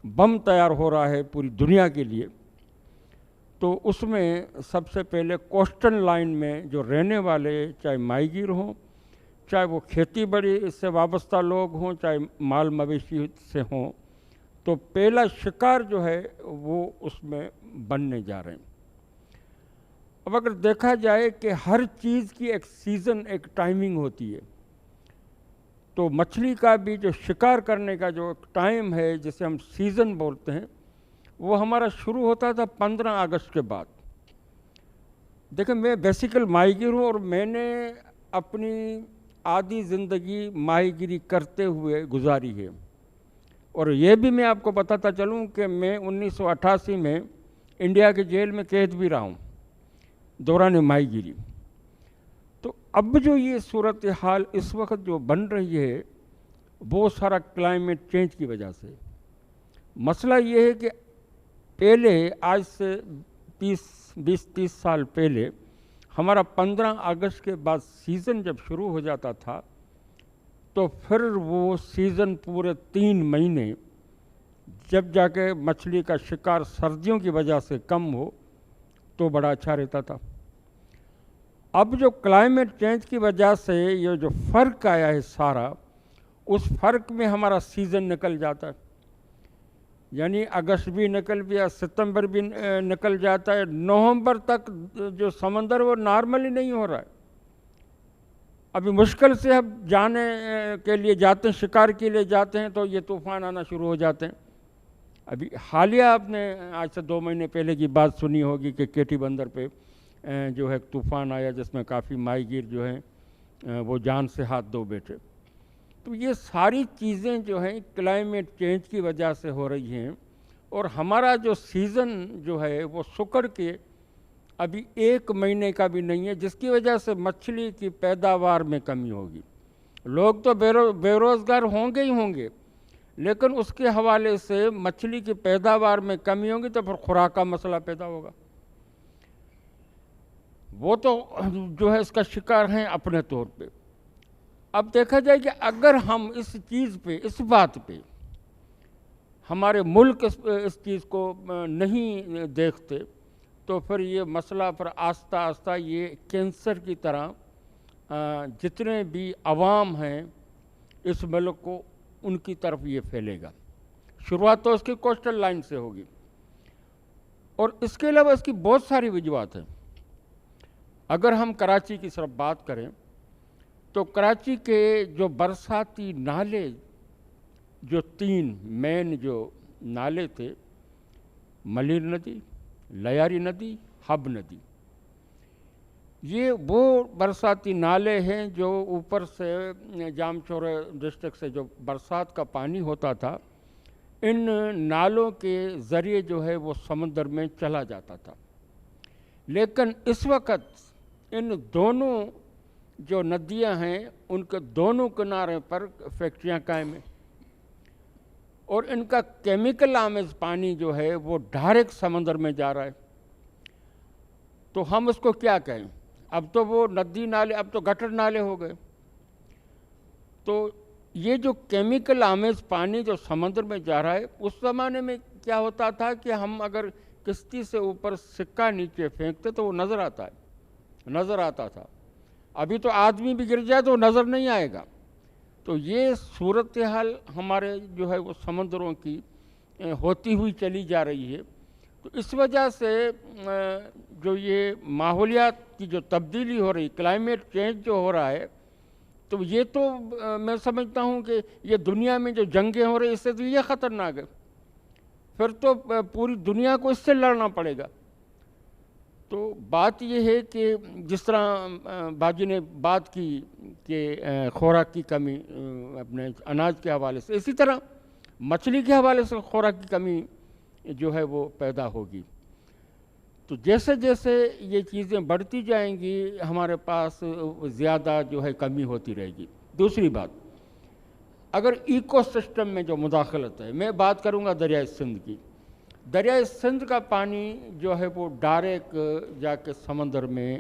بم تیار ہو رہا ہے پوری دنیا کے لیے، تو اس میں سب سے پہلے کوسٹل لائن میں جو رہنے والے، چاہے ماہی گیر ہوں، چاہے وہ کھیتی باڑی سے وابستہ لوگ ہوں، چاہے مال مویشی سے ہوں، تو پہلا شکار جو ہے وہ اس میں بننے جا رہے ہیں۔ اب اگر دیکھا جائے کہ ہر چیز کی ایک سیزن، ایک ٹائمنگ ہوتی ہے، تو مچھلی کا بھی جو شکار کرنے کا جو ایک ٹائم ہے جسے ہم سیزن بولتے ہیں، وہ ہمارا شروع ہوتا تھا 15 اگست کے بعد۔ دیکھیں میں بیسیکل ماہی گیر ہوں، اور میں نے اپنی آدھی زندگی ماہی گیری کرتے ہوئے گزاری ہے، اور یہ بھی میں آپ کو بتاتا چلوں کہ میں 1988 میں انڈیا کے جیل میں قید بھی رہا ہوں دوران ماہی گیری۔ تو اب جو یہ صورتحال اس وقت جو بن رہی ہے وہ سارا کلائمیٹ چینج کی وجہ سے۔ مسئلہ یہ ہے کہ پہلے آج سے 20-30 سال پہلے ہمارا 15 اگست کے بعد سیزن جب شروع ہو جاتا تھا تو پھر وہ سیزن پورے 3 مہینے جب جا کے مچھلی کا شکار سردیوں کی وجہ سے کم ہو تو بڑا اچھا رہتا تھا۔ اب جو کلائمیٹ چینج کی وجہ سے یہ جو فرق آیا ہے سارا، اس فرق میں ہمارا سیزن نکل جاتا ہے، یعنی اگست بھی نکل گیا، ستمبر بھی نکل جاتا ہے، نومبر تک جو سمندر وہ نارملی نہیں ہو رہا ہے۔ ابھی مشکل سے ہم جانے کے لیے جاتے ہیں، شکار کے لیے جاتے ہیں تو یہ طوفان آنا شروع ہو جاتے ہیں۔ ابھی حالیہ آپ نے آج سے 2 مہینے پہلے کی بات سنی ہوگی کہ کیٹی بندر پہ جو ہے طوفان آیا جس میں کافی ماہی گیر جو ہیں وہ جان سے ہاتھ دھو بیٹھے۔ تو یہ ساری چیزیں جو ہیں کلائمیٹ چینج کی وجہ سے ہو رہی ہیں، اور ہمارا جو سیزن جو ہے وہ سکڑ کے ابھی 1 مہینے کا بھی نہیں ہے، جس کی وجہ سے مچھلی کی پیداوار میں کمی ہوگی، لوگ تو بے روزگار ہوں گے ہی ہوں گے، لیکن اس کے حوالے سے مچھلی کی پیداوار میں کمی ہوگی تو پھر خوراک کا مسئلہ پیدا ہوگا. وہ تو جو ہے اس کا شکار ہیں اپنے طور پہ. اب دیکھا جائے کہ اگر ہم اس چیز پہ، اس بات پہ، ہمارے ملک اس چیز کو نہیں دیکھتے تو پھر یہ مسئلہ پھر آہستہ آہستہ یہ کینسر کی طرح جتنے بھی عوام ہیں اس ملک کو ان کی طرف یہ پھیلے گا. شروعات تو اس کی کوسٹل لائن سے ہوگی، اور اس کے علاوہ اس کی بہت ساری وجوہات ہیں. اگر ہم کراچی کی صرف بات کریں تو کراچی کے جو برساتی نالے، جو 3 مین جو نالے تھے، ملیر ندی، لیاری ندی، حب ندی، یہ وہ برساتی نالے ہیں جو اوپر سے جام چورے ڈسٹرکٹ سے جو برسات کا پانی ہوتا تھا، ان نالوں کے ذریعے جو ہے وہ سمندر میں چلا جاتا تھا. لیکن اس وقت ان دونوں جو ندیاں ہیں ان کے دونوں کنارے پر فیکٹریاں قائم ہیں، اور ان کا کیمیکل آمیز پانی جو ہے وہ ڈائریکٹ سمندر میں جا رہا ہے. تو ہم اس کو کیا کہیں؟ اب تو وہ ندی نالے، اب تو گٹر نالے ہو گئے. تو یہ جو کیمیکل آمیز پانی جو سمندر میں جا رہا ہے، اس زمانے میں کیا ہوتا تھا کہ ہم اگر کشتی سے اوپر سکہ نیچے پھینکتے تو وہ نظر آتا تھا. ابھی تو آدمی بھی گر جائے تو نظر نہیں آئے گا. تو یہ صورتحال ہمارے جو ہے وہ سمندروں کی ہوتی ہوئی چلی جا رہی ہے. تو اس وجہ سے جو یہ ماحولیات کی جو تبدیلی ہو رہی، کلائمیٹ چینج جو ہو رہا ہے، تو یہ تو میں سمجھتا ہوں کہ یہ دنیا میں جو جنگیں ہو رہی اس سے تو یہ خطرناک ہے. پھر تو پوری دنیا کو اس سے لڑنا پڑے گا. تو بات یہ ہے کہ جس طرح باجی نے بات کی کہ خوراک کی کمی اپنے اناج کے حوالے سے، اسی طرح مچھلی کے حوالے سے خوراک کی کمی جو ہے وہ پیدا ہوگی. تو جیسے جیسے یہ چیزیں بڑھتی جائیں گی ہمارے پاس زیادہ جو ہے کمی ہوتی رہے گی. دوسری بات، اگر ایکو سسٹم میں جو مداخلت ہے، میں بات کروں گا دریائے سندھ کی. دریائے سندھ کا پانی جو ہے وہ ڈائریکٹ جا کے سمندر میں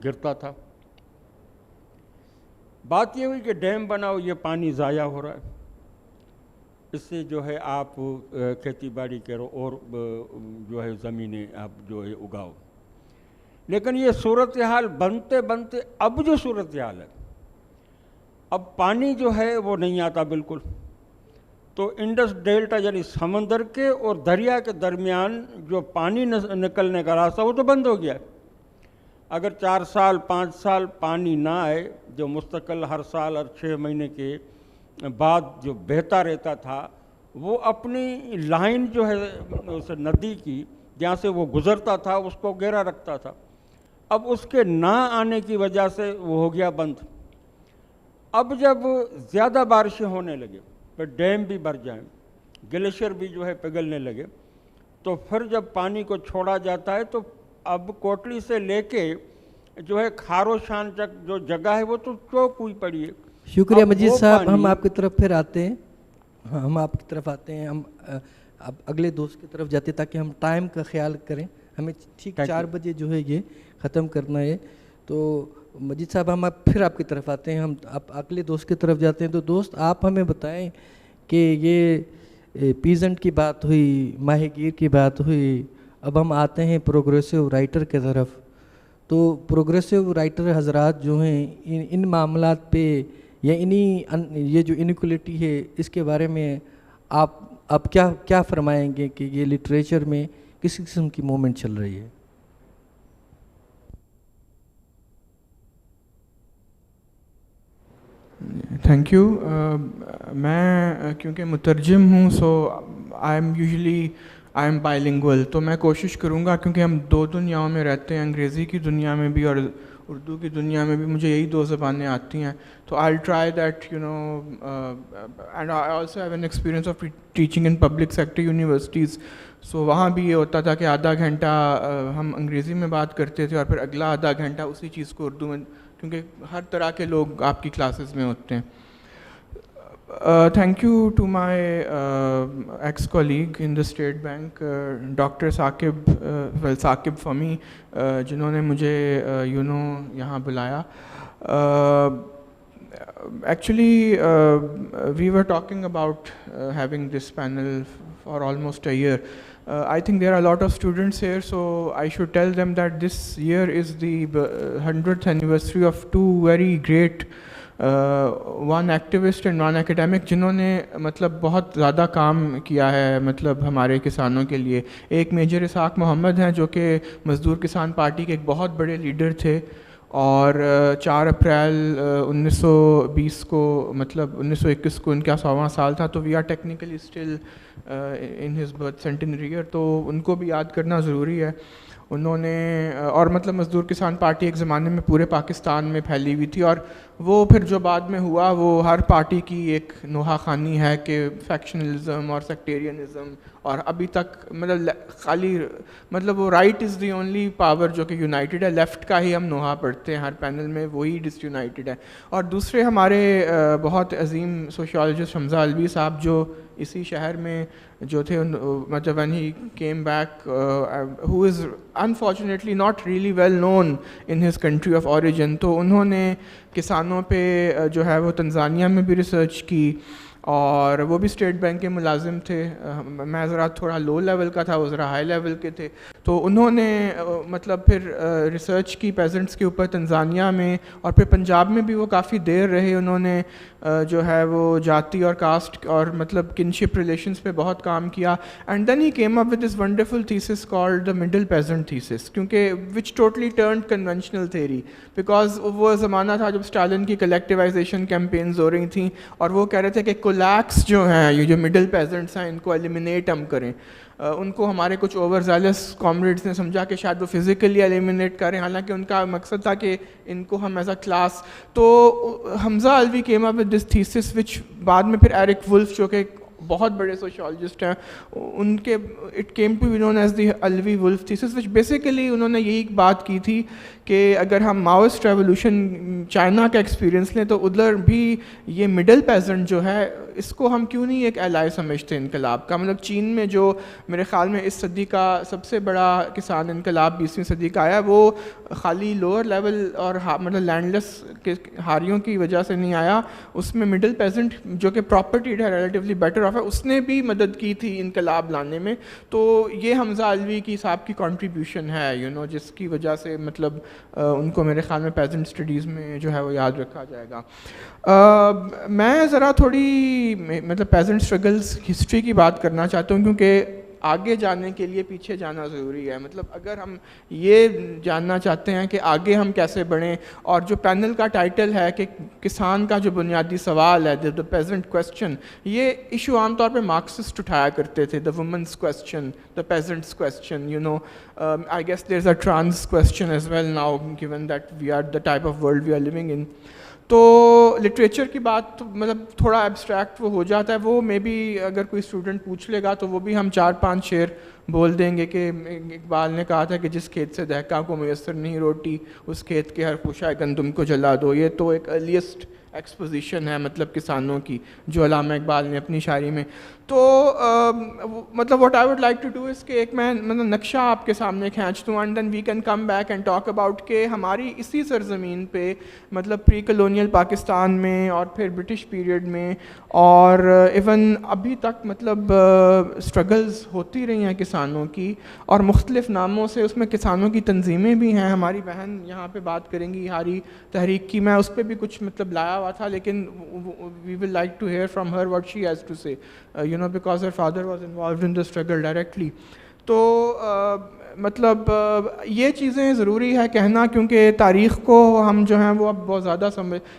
گرتا تھا. بات یہ ہوئی کہ ڈیم بناؤ، یہ پانی ضائع ہو رہا ہے، اس سے جو ہے آپ کھیتی باڑی کرو اور جو ہے زمینیں آپ جو ہے اگاؤ. لیکن یہ صورتحال بنتے بنتے اب جو صورتحال ہے، اب پانی جو ہے وہ نہیں آتا بالکل. تو انڈس ڈیلٹا یعنی سمندر کے اور دریا کے درمیان جو پانی نکلنے کا راستہ وہ تو بند ہو گیا ہے. اگر 4 سال 5 سال پانی نہ آئے، جو مستقل ہر سال اور 6 مہینے کے بعد جو بہتا رہتا تھا، وہ اپنی لائن جو ہے اس ندی کی جہاں سے وہ گزرتا تھا اس کو گہرا رکھتا تھا. اب اس کے نہ آنے کی وجہ سے وہ ہو گیا بند. اب جب زیادہ بارشیں ہونے لگے، پھر ڈیم بھی بھر جائیں، گلیشیئر بھی جو ہے پگھلنے لگے، تو پھر جب پانی کو چھوڑا جاتا ہے تو اب کوٹلی سے لے کے جو ہے کھارو شان تک جو جگہ ہے وہ تو چوک ہوئی پڑی ہے. شکریہ مجید صاحب. ہم آپ کی طرف پھر آتے ہیں، ہم آپ کی طرف آتے ہیں. ہم اب اگلے دوست کی طرف جاتے ہیں تاکہ ہم ٹائم کا خیال کریں. ہمیں ٹھیک 4 بجے جو ہے یہ ختم کرنا ہے. تو مجید صاحب ہم پھر آپ کی طرف آتے ہیں، ہم آپ اگلے دوست کی طرف جاتے ہیں. تو دوست آپ ہمیں بتائیں کہ یہ پیزنٹ کی بات ہوئی، ماہی گیر کی بات ہوئی، اب ہم آتے ہیں پروگریسو رائٹر کی طرف. تو پروگریسو رائٹر حضرات جو ہیں ان معاملات پہ یا یہ جو انیکولیٹی ہے اس کے بارے میں آپ کیا فرمائیں گے کہ یہ لٹریچر میں کس قسم کی موومنٹ چل رہی ہے؟ Thank you. میں کیونکہ مترجم ہوں، سو آئی ایم بائلنگول، تو میں کوشش کروں گا کیونکہ ہم 2 دنیاؤں میں رہتے ہیں، انگریزی کی دنیا میں بھی اور اردو کی دنیا میں بھی. مجھے یہی 2 زبانیں آتی ہیں. تو I try that and I also have an experience of teaching in public sector universities. So وہاں بھی یہ ہوتا تھا کہ آدھا گھنٹہ ہم انگریزی میں بات کرتے تھے اور پھر اگلا آدھا گھنٹہ اسی چیز کو اردو میں، کیونکہ ہر طرح کے لوگ آپ کی کلاسز میں ہوتے ہیں. Thank you to my ex-colleague in the State Bank, Dr. Saqib, Saqib for me, جنہوں نے مجھے یہاں بلایا. Actually, we were talking about having this panel for almost a year. I think there are a lot of students here, so I should tell them that this year is the 100th anniversary of two very great one activist and one academic جنہوں نے مطلب بہت زیادہ کام کیا ہے مطلب ہمارے کسانوں کے لیے. ایک میجر اسحاق محمد ہیں جو کہ مزدور کسان پارٹی کے ایک بہت بڑے لیڈر تھے, اور 4 اپریل 1920 کو مطلب 1921 کو ان کا 100واں سال تھا, تو we are technically still in his birth centenary year, تو ان کو بھی یاد کرنا ضروری ہے. انہوں نے اور مطلب مزدور کسان پارٹی ایک زمانے میں پورے پاکستان میں پھیلی ہوئی تھی, اور وہ پھر جو بعد میں ہوا وہ ہر پارٹی کی ایک نوحہ خوانی ہے کہ فیکشنلزم اور سیکٹیرینزم, اور ابھی تک مطلب خالی مطلب وہ right is the only power جو کہ یونائٹڈ ہے, لیفٹ کا ہی ہم نوحہ پڑھتے ہیں ہر پینل میں, وہی ڈس یونائٹڈ ہے. اور دوسرے ہمارے بہت عظیم سوشیولوجسٹ حمزہ علوی صاحب جو اسی شہر میں جو تھے, مطلب when he came back, who is unfortunately not really well known in his country of origin, تو انہوں نے کسانوں پہ جو ہے وہ تنزانیہ میں بھی ریسرچ کی, اور وہ بھی اسٹیٹ بینک کے ملازم تھے. میں ذرا تھوڑا لو لیول کا تھا, وہ ذرا ہائی لیول کے تھے, تو انہوں نے مطلب پھر ریسرچ کی پیزنٹس کے اوپر تنزانیہ میں, اور پھر پنجاب میں بھی وہ کافی دیر رہے. انہوں نے جو ہے وہ جاتی اور کاسٹ اور مطلب کنشپ ریلیشنس پہ بہت کام کیا. And then he came up with this wonderful thesis called the middle peasant thesis, کیونکہ which totally turned conventional theory, because وہ زمانہ تھا جب اسٹالن کی کلیکٹیوائزیشن کیمپینز ہو رہی تھیں, اور وہ کہہ رہے تھے کہ کولیکس جو ہیں یہ جو مڈل پیزنٹس ہیں ان کو ایلیمینیٹ ہم کریں. ان کو ہمارے کچھ اوور زیلس کامریڈس نے سمجھا کہ شاید وہ فزیکلی ایلیمینیٹ کریں, حالانکہ ان کا مقصد تھا کہ ان کو ہم ایز اے کلاس. تو Hamza Alvi came up with this thesis which بعد میں پھر ایرک ولف جو کہ بہت بڑے سوشیولوجسٹ ہیں, ان کے it came to be known as the Alavi Wolf thesis, which basically انہوں نے یہی بات کی تھی کہ اگر ہم ماؤسٹ ریولیوشن چائنا کا ایکسپیرینس لیں تو ادھر بھی یہ مڈل پیزنٹ جو ہے اس کو ہم کیوں نہیں ایک ایلائی سمجھتے انقلاب کا. مطلب چین میں جو میرے خیال میں اس صدی کا سب سے بڑا کسان انقلاب 20ویں صدی کا آیا, وہ خالی لوور لیول اور مطلب لینڈ لیس کے ہاریوں کی وجہ سے نہیں آیا, اس میں مڈل پیزنٹ جو کہ پراپرٹی ہے ریلیٹیولی بیٹر آف ہے, اس نے بھی مدد کی تھی انقلاب لانے میں. تو یہ حمزہ علوی کی صاحب کی کنٹریبیوشن ہے جس کی وجہ سے مطلب ان کو میرے خیال میں پیزنٹ اسٹڈیز میں جو ہے وہ یاد رکھا جائے گا. میں ذرا تھوڑی مطلب پیزنٹ اسٹرگلس ہسٹری کی بات کرنا چاہتا ہوں, کیونکہ آگے جانے کے لیے پیچھے جانا ضروری ہے. مطلب اگر ہم یہ جاننا چاہتے ہیں کہ آگے ہم کیسے بڑھیں, اور جو پینل کا ٹائٹل ہے کہ کسان کا جو بنیادی سوال ہے دا پیزنٹ کویسچن, یہ ایشو عام طور پہ مارکسسٹ اٹھایا کرتے تھے, the women's question, the peasants question, I guess there's a trans question as well now, given that we are the type of world we are living in. تو literature کی بات مطلب تھوڑا ایبسٹریکٹ وہ ہو جاتا ہے, وہ مے بی اگر کوئی اسٹوڈنٹ پوچھ لے گا تو وہ بھی ہم 4-5 شعر بول دیں گے کہ اقبال نے کہا تھا کہ جس کھیت سے دہقاں کو میسر نہیں روٹی, اس کھیت کے ہر خوشہ گندم کو جلا دو. یہ تو ایک ارلیسٹ ایکسپوزیشن ہے مطلب کسانوں کی جو علامہ اقبال نے اپنی شاعری میں. تو مطلب what I would like to do اس کہ ایک میں مطلب نقشہ آپ کے سامنے کھینچ دوں, and then we can come back and talk about کہ ہماری اسی سرزمین پہ مطلب پری کلونیل پاکستان میں اور پھر برٹش پیریڈ میں اور ایون ابھی تک مطلب اسٹرگلز ہوتی رہی ہیں کسانوں کی, اور مختلف ناموں سے. اس میں کسانوں کی تنظیمیں بھی ہیں, ہماری بہن یہاں پہ بات کریں گی ہاری تحریک کی, میں اس پہ بھی کچھ مطلب لایا ہوا تھا, لیکن we will like to hear from her what she has to say, because her father was involved in the struggle directly. تو مطلب یہ چیزیں ضروری ہے کہنا, کیونکہ تاریخ کو ہم جو ہیں وہ اب بہت زیادہ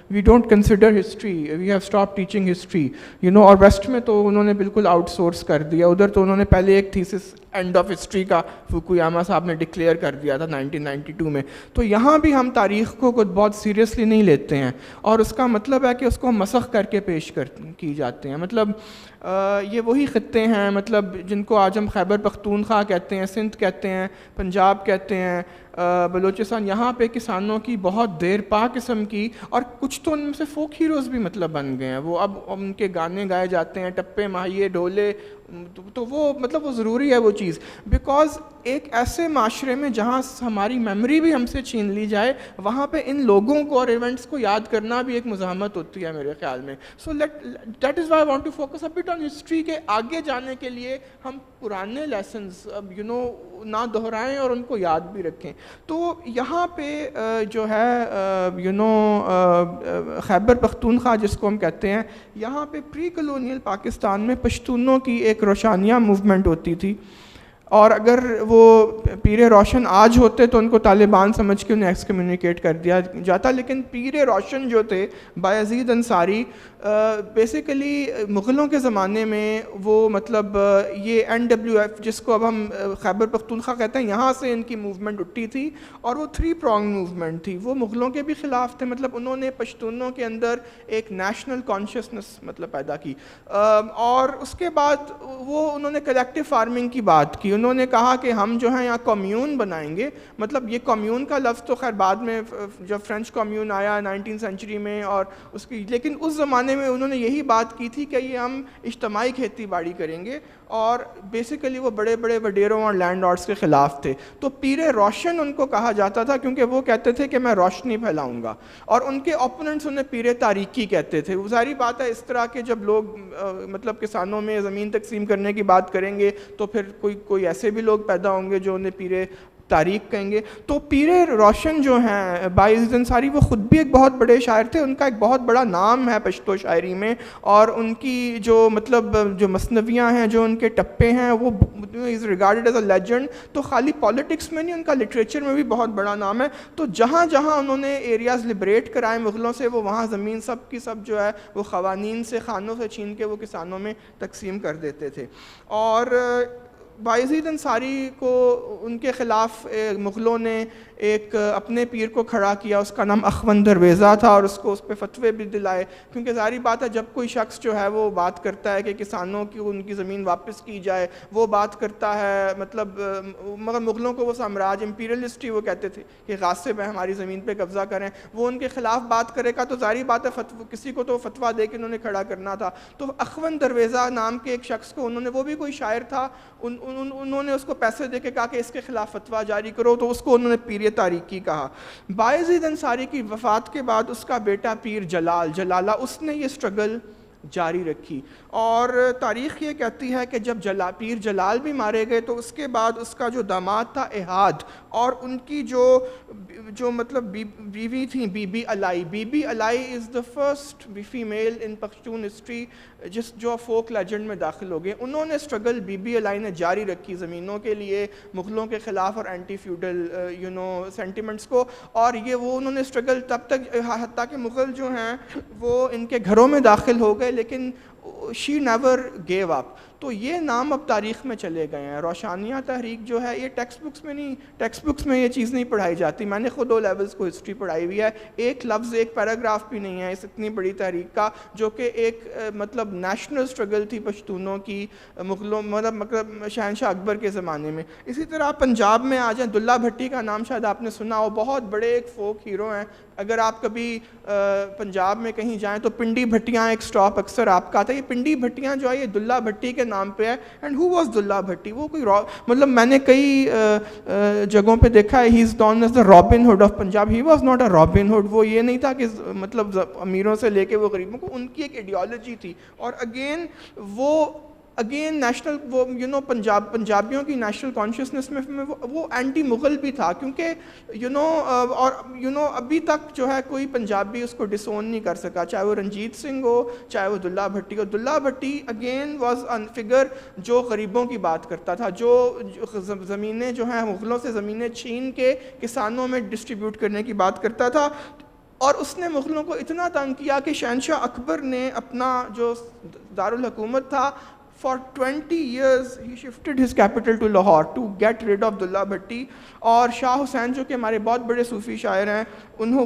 we don't consider history, we have stop teaching history اور ویسٹ میں تو انہوں نے بالکل آؤٹ سورس کر دیا. ادھر تو انہوں نے پہلے ایک تھیسس اینڈ آف ہسٹری کا فوکویاما صاحب نے ڈکلیئر کر دیا تھا 1992 میں. تو یہاں بھی ہم تاریخ کو کچھ بہت سیریسلی نہیں لیتے ہیں, اور اس کا مطلب ہے کہ اس کو مسخ کر کے پیش کی جاتے ہیں. مطلب یہ وہی خطے ہیں مطلب جن کو آج ہم خیبر پختونخوا کہتے ہیں, سندھ کہتے ہیں, پنجاب کہتے ہیں, بلوچستان یہاں پہ کسانوں کی بہت دیر پا قسم کی, اور کچھ تو ان میں سے فوک ہیروز بھی مطلب بن گئے ہیں, وہ اب ان کے گانے گائے جاتے ہیں, ٹپے ماہیے ڈھولے, تو وہ مطلب وہ ضروری ہے وہ چیز, بیکاز ایک ایسے معاشرے میں جہاں ہماری میموری بھی ہم سے چھین لی جائے, وہاں پہ ان لوگوں کو اور ایونٹس کو یاد کرنا بھی ایک مزاحمت ہوتی ہے میرے خیال میں. So that is why I want to focus a bit on history, کے آگے جانے کے لیے ہم پرانے لیسنس نہ دہرائیں اور ان کو یاد بھی رکھیں. تو یہاں پہ جو ہے خیبر پختونخوا جس کو ہم کہتے ہیں, یہاں پہ پری کلونیل پاکستان میں پشتونوں کی ایک روشانیہ موومنٹ ہوتی تھی, اور اگر وہ پیر روشن آج ہوتے تو ان کو طالبان سمجھ کے انہیں ایکس کمیونیکیٹ کر دیا جاتا, لیکن پیر روشن جو تھے بایزید انصاری بیسیکلی مغلوں کے زمانے میں وہ مطلب یہ NWF جس کو اب ہم خیبر پختونخوا کہتے ہیں, یہاں سے ان کی موومنٹ اٹھی تھی, اور وہ 3 pronged موومنٹ تھی. وہ مغلوں کے بھی خلاف تھے, مطلب انہوں نے پشتونوں کے اندر ایک نیشنل کانشیسنس مطلب پیدا کی, اور اس کے بعد وہ انہوں نے کلیکٹیو فارمنگ کی بات کی. انہوں نے کہا کہ ہم جو ہیں یہاں کمیون بنائیں گے, مطلب یہ کمیون کا لفظ تو خیر بعد میں جب فرینچ کمیون آیا 19 سینچری میں, اور اس کی, لیکن اس زمانے میں انہوں نے یہی بات کی تھی کہ یہ ہم اجتماعی کھیتی باڑی کریں گے, اور بیسیکلی وہ بڑے بڑے وڈیروں اور لینڈ لارڈس کے خلاف تھے. تو پیر روشن ان کو کہا جاتا تھا کیونکہ وہ کہتے تھے کہ میں روشنی پھیلاؤں گا, اور ان کے اوپوننٹس انہیں پیر تاریکی کہتے تھے. وہ ظاہری بات ہے اس طرح کے جب لوگ مطلب کسانوں میں زمین تقسیم کرنے کی بات کریں گے تو پھر کوئی ایسے بھی لوگ پیدا ہوں گے جو انہیں پیر تاریخ کہیں گے. تو پیر روشن جو ہیں بایزید انصاری وہ خود بھی ایک بہت بڑے شاعر تھے, ان کا ایک بہت بڑا نام ہے پشتو شاعری میں, اور ان کی جو مطلب جو مثنویاں ہیں, جو ان کے ٹپے ہیں, وہ از ریگارڈڈ ایز اے لیجنڈ. تو خالی پالیٹکس میں نہیں, ان کا لٹریچر میں بھی بہت بڑا نام ہے. تو جہاں جہاں انہوں نے ایریاز لبریٹ کرائے مغلوں سے, وہ وہاں زمین سب کی سب جو ہے وہ قوانین سے, خانوں سے چھین کے وہ کسانوں میں تقسیم کر دیتے تھے. اور بایزید انصاری کو ان کے خلاف مغلوں نے ایک اپنے پیر کو کھڑا کیا, اس کا نام اخوند درویزہ تھا, اور اس کو اس پہ فتوے بھی دلائے, کیونکہ ظاہری بات ہے جب کوئی شخص جو ہے وہ بات کرتا ہے کہ کسانوں کی ان کی زمین واپس کی جائے, وہ بات کرتا ہے مطلب, مگر مغلوں کو وہ سامراج امپیریلسٹ ہی وہ کہتے تھے کہ غاصب ہے, ہماری زمین پہ قبضہ کریں, وہ ان کے خلاف بات کرے گا تو ظاہری بات ہے کسی کو تو فتویٰ دے کے انہوں نے کھڑا کرنا تھا. تو اخوند درویزہ نام کے ایک شخص کو انہوں نے, وہ بھی کوئی شاعر تھا, انہوں نے اس کو پیسے دے کے کہا کہ اس کے خلاف فتویٰ جاری کرو, تو اس کو انہوں نے پیر تاریکی کہا. بایزید انصاری کی وفات کے بعد اس کا بیٹا پیر جلالہ اس نے یہ اسٹرگل جاری رکھی, اور تاریخ یہ کہتی ہے کہ جب پیر جلال بھی مارے گئے تو اس کے بعد اس کا جو داماد تھا احاد, اور ان کی جو مطلب بیوی تھیں Bibi Bibi Alai is the first female in Pakhtun history جو فوک لیجنڈ میں داخل ہو گئے. انہوں نے اسٹرگل بی بی علائی نے جاری رکھی زمینوں کے لیے, مغلوں کے خلاف اور اینٹی فیوڈل سینٹیمنٹس کو, اور یہ وہ انہوں نے اسٹرگل تب تک, حتیٰ کہ مغل جو ہیں وہ ان کے گھروں میں داخل ہو گئے, لیکن she never gave up. تو یہ نام اب تاریخ میں چلے گئے ہیں. روشانیہ تحریک جو ہے یہ ٹیکسٹ بکس میں نہیں, ٹیکسٹ بکس میں یہ چیز نہیں پڑھائی جاتی. میں نے خود او لیولز کو ہسٹری پڑھائی ہوئی ہے, ایک لفظ ایک پیراگراف بھی نہیں ہے اس اتنی بڑی تحریک کا, جو کہ ایک مطلب نیشنل اسٹرگل تھی پشتونوں کی مغلوں مطلب شہنشاہ اکبر کے زمانے میں. اسی طرح پنجاب میں آ جائیں, دلہ بھٹی کا نام شاید آپ نے سنا ہو, بہت بڑے ایک فوک ہیرو ہیں. اگر آپ کبھی پنجاب میں کہیں جائیں تو پنڈی بھٹیاں ایک سٹاپ اکثر آپ کا آتا ہے. یہ پنڈی بھٹیاں جو ہے یہ دلہ بھٹی کے نام پہ ہے. اینڈ ہو واز دلہ بھٹی, وہ کوئی مطلب میں نے کئی جگہوں پہ دیکھا ہے, he is known as the Robin Hood of Punjab. He was not a Robin Hood. وہ یہ نہیں تھا کہ مطلب امیروں سے لے کے وہ غریبوں کو, ان کی ایک ایڈیالوجی تھی. اور اگین نیشنل وہ پنجابیوں کی نیشنل کانشیسنس میں وہ اینٹی مغل بھی تھا, کیونکہ اور ابھی تک جو ہے کوئی پنجابی اس کو ڈسون نہیں کر سکا, چاہے وہ رنجیت سنگھ ہو, چاہے وہ دلہ بھٹی ہو. دلہ بھٹی اگین واز ان فگر جو غریبوں کی بات کرتا تھا, جو زمینیں جو ہیں مغلوں سے زمینیں چھین کے کسانوں میں ڈسٹریبیوٹ کرنے کی بات کرتا تھا. اور اس نے مغلوں کو اتنا تنگ کیا کہ شہنشاہ اکبر نے اپنا جو دارالحکومت تھا for 20 years he shifted his capital to Lahore to get rid of Dullah Bhatti. اور شاہ حسین جو کہ ہمارے بہت بڑے صوفی شاعر ہیں,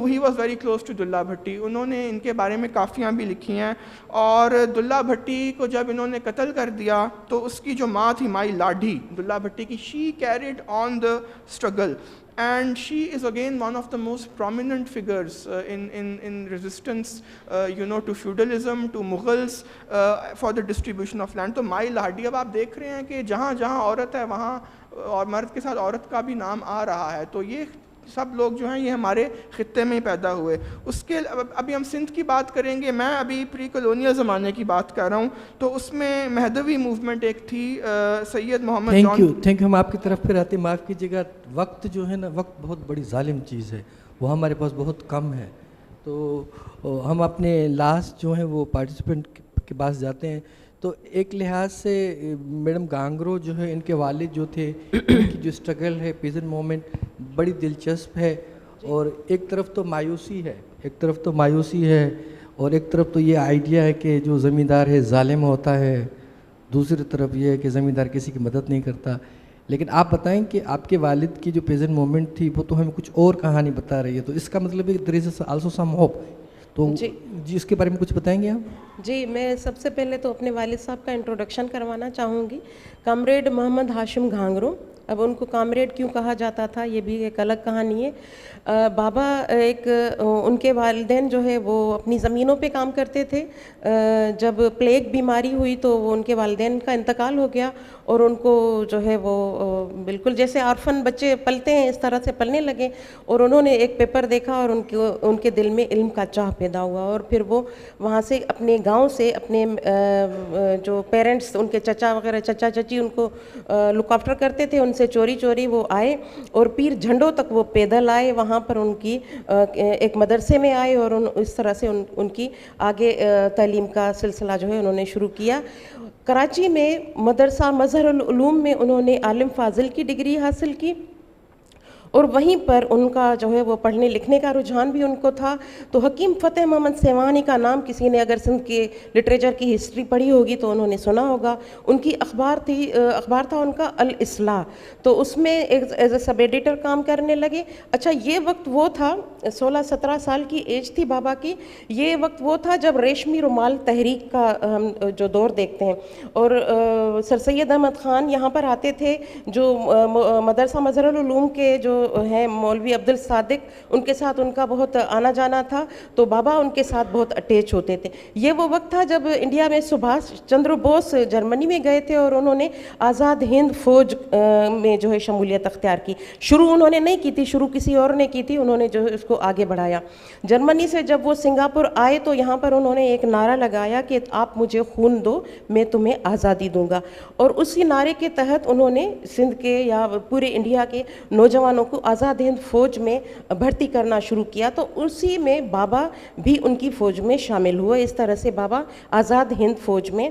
he was very close to Dullah Bhatti. انہوں نے ان کے بارے میں کافیاں بھی لکھی ہیں. اور دلہ بھٹی کو جب انہوں نے قتل کر دیا تو اس کی جو ماں تھی مائی لاڈھی دلہ بھٹی کی, she carried on the struggle. and she is again one of the most prominent figures in resistance to feudalism, to Mughals, for the distribution of land. تو مائی لاڈلی اب آپ دیکھ رہے ہیں کہ جہاں جہاں عورت ہے وہاں اور مرد کے ساتھ عورت کا بھی نام آ رہا ہے. تو یہ سب لوگ جو ہیں یہ ہمارے خطے میں پیدا ہوئے. اس کے ابھی ہم سندھ کی بات کریں گے. میں ابھی پری کولونیل زمانے کی بات کر رہا ہوں. تو اس میں مہدوی موومنٹ ایک تھی, سید محمد جان. Thank you. ہم آپ کی طرف پھر آتے, معاف کیجیے گا, وقت جو ہے نا, وقت بہت بڑی ظالم چیز ہے, وہ ہمارے پاس بہت کم ہے. تو ہم اپنے لاسٹ جو ہیں وہ پارٹیسپینٹ کے پاس جاتے ہیں. تو ایک لحاظ سے میڈم گانگرو جو ہے, ان کے والد جو تھے, ان کی جو اسٹرگل ہے پیزن موومنٹ بڑی دلچسپ ہے. اور ایک طرف تو مایوسی ہے, اور ایک طرف تو یہ آئیڈیا ہے کہ جو زمیندار ہے ظالم ہوتا ہے, دوسری طرف یہ ہے کہ زمیندار کسی کی مدد نہیں کرتا. لیکن آپ بتائیں کہ آپ کے والد کی جو پیزن موومنٹ تھی وہ تو ہمیں کچھ اور کہانی بتا رہی ہے. تو اس کا مطلب ہے کہ there is also some hope. تو جی اس کے بارے میں کچھ بتائیں گے آپ؟ جی, میں سب سے پہلے تو اپنے والد صاحب کا انٹروڈکشن کروانا چاہوں گی. کامریڈ محمد ہاشم گھانگرو. اب ان کو کامریڈ کیوں کہا جاتا تھا یہ بھی ایک الگ کہانی ہے. بابا ان کے والدین جو ہے وہ اپنی زمینوں پہ کام کرتے تھے. جب پلیگ بیماری ہوئی تو وہ ان کے والدین کا انتقال ہو گیا, اور ان کو جو ہے وہ بالکل جیسے آرفن بچے پلتے ہیں اس طرح سے پلنے لگے. اور انہوں نے ایک پیپر دیکھا اور ان کے دل میں علم کا چاہ پیدا ہوا, اور پھر وہ وہاں سے اپنے گاؤں سے اپنے جو پیرنٹس ان کے چچا وغیرہ, چچا چچی ان کو لک آفٹر کرتے تھے, ان سے چوری چوری وہ آئے اور پیر جھنڈوں تک وہ پیدل آئے. وہاں پر ان کی ایک مدرسے میں آئے اور اس طرح سے ان کی آگے تعلیم کا سلسلہ جو ہے انہوں نے شروع کیا. کراچی میں مدرسہ مظہر العلوم میں انہوں نے عالم فاضل کی ڈگری حاصل کی, اور وہیں پر ان کا جو ہے وہ پڑھنے لکھنے کا رجحان بھی ان کو تھا. تو حکیم فتح محمد سیوانی کا نام کسی نے اگر سندھ کے لٹریچر کی ہسٹری پڑھی ہوگی تو انہوں نے سنا ہوگا. ان کی اخبار تھا ان کا الاصلاح, تو اس میں ایز اے سب ایڈیٹر کام کرنے لگے. اچھا, یہ وقت وہ تھا, 16-17 سال کی ایج تھی بابا کی. یہ وقت وہ تھا جب ریشمی رومال تحریک کا ہم جو دور دیکھتے ہیں, اور سر سید احمد خان یہاں پر آتے تھے, جو مدرسہ مظہر العلوم کے جو ہیں مولوی عبد الصادق, ان کے ساتھ ان کا بہت آنا جانا تھا. تو بابا ان کے ساتھ بہت اٹیچ ہوتے تھے. یہ وہ وقت تھا جب انڈیا میں سبھاش چندر بوس جرمنی میں گئے تھے, اور انہوں نے آزاد ہند فوج میں جو ہے شمولیت اختیار کی. شروع انہوں نے نہیں کی تھی, شروع کسی اور نے کی تھی, انہوں نے جو ہے اس کو آگے بڑھایا. جرمنی سے جب وہ سنگاپور آئے تو یہاں پر انہوں نے ایک نعرہ لگایا کہ آپ مجھے خون دو, میں تمہیں آزادی دوں گا. اور اسی نعرے کے تحت انہوں نے سندھ کے یا پورے انڈیا کے نوجوانوں کو آزاد ہند فوج میں بھرتی کرنا شروع کیا. تو اسی میں بابا بھی ان کی فوج میں شامل ہوئے. اس طرح سے بابا آزاد ہند فوج میں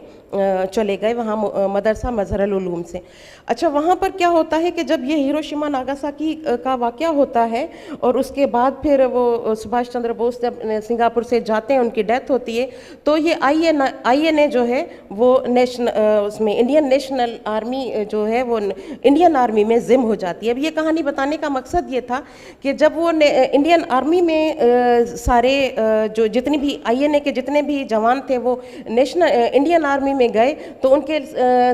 چلے گئے, وہاں مدرسہ مظہر العلوم سے. اچھا, وہاں پر کیا ہوتا ہے کہ جب یہ ہیروشیما ناگاساکی کا واقعہ ہوتا ہے, اور اس کے بعد پھر وہ سبھاش چندر بوس جب سنگاپور سے جاتے ہیں, ان کی ڈیتھ ہوتی ہے, تو یہ آئی این اے جو ہے وہ اس میں انڈین نیشنل آرمی جو ہے وہ انڈین آرمی میں ضم ہو جاتی ہے. اب یہ کہانی بتانے کا مقصد یہ تھا کہ جب وہ انڈین آرمی میں سارے جو جتنی بھی آئی این اے کے جتنے بھی جوان تھے وہ انڈین آرمی میں گئے, تو ان کے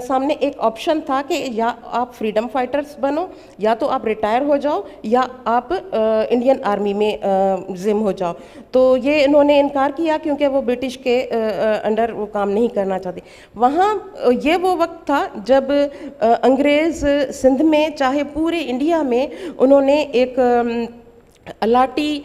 سامنے ایک آپشن تھا کہ یا آپ فریڈم فائٹرز بنو, یا تو آپ ریٹائر ہو جاؤ, یا آپ انڈین آرمی میں ضم ہو جاؤ. تو یہ انہوں نے انکار کیا کیونکہ وہ برٹش کے انڈر وہ کام نہیں کرنا چاہتے. وہاں یہ وہ وقت تھا جب انگریز سندھ میں چاہے پورے انڈیا میں انہوں نے ایک الاٹی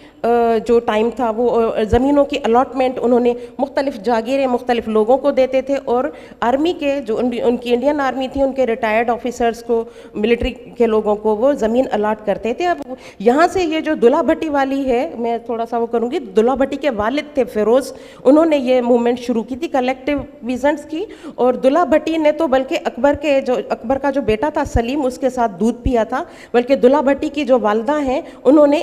جو ٹائم تھا وہ زمینوں کی الاٹمنٹ انہوں نے مختلف جاگیریں مختلف لوگوں کو دیتے تھے, اور آرمی کے جو ان کی انڈین آرمی تھی ان کے ریٹائرڈ آفیسرز کو, ملٹری کے لوگوں کو وہ زمین الاٹ کرتے تھے. اب یہاں سے یہ جو دلہا بھٹی والی ہے, میں تھوڑا سا وہ کروں گی, دلہا بھٹی کے والد تھے فیروز, انہوں نے یہ موومنٹ شروع کی تھی کلیکٹیو ویژنس کی. اور دلہا بھٹی نے تو بلکہ اکبر کا جو بیٹا تھا سلیم, اس کے ساتھ دودھ پیا تھا, بلکہ دلہا بھٹی کی جو والدہ ہیں انہوں نے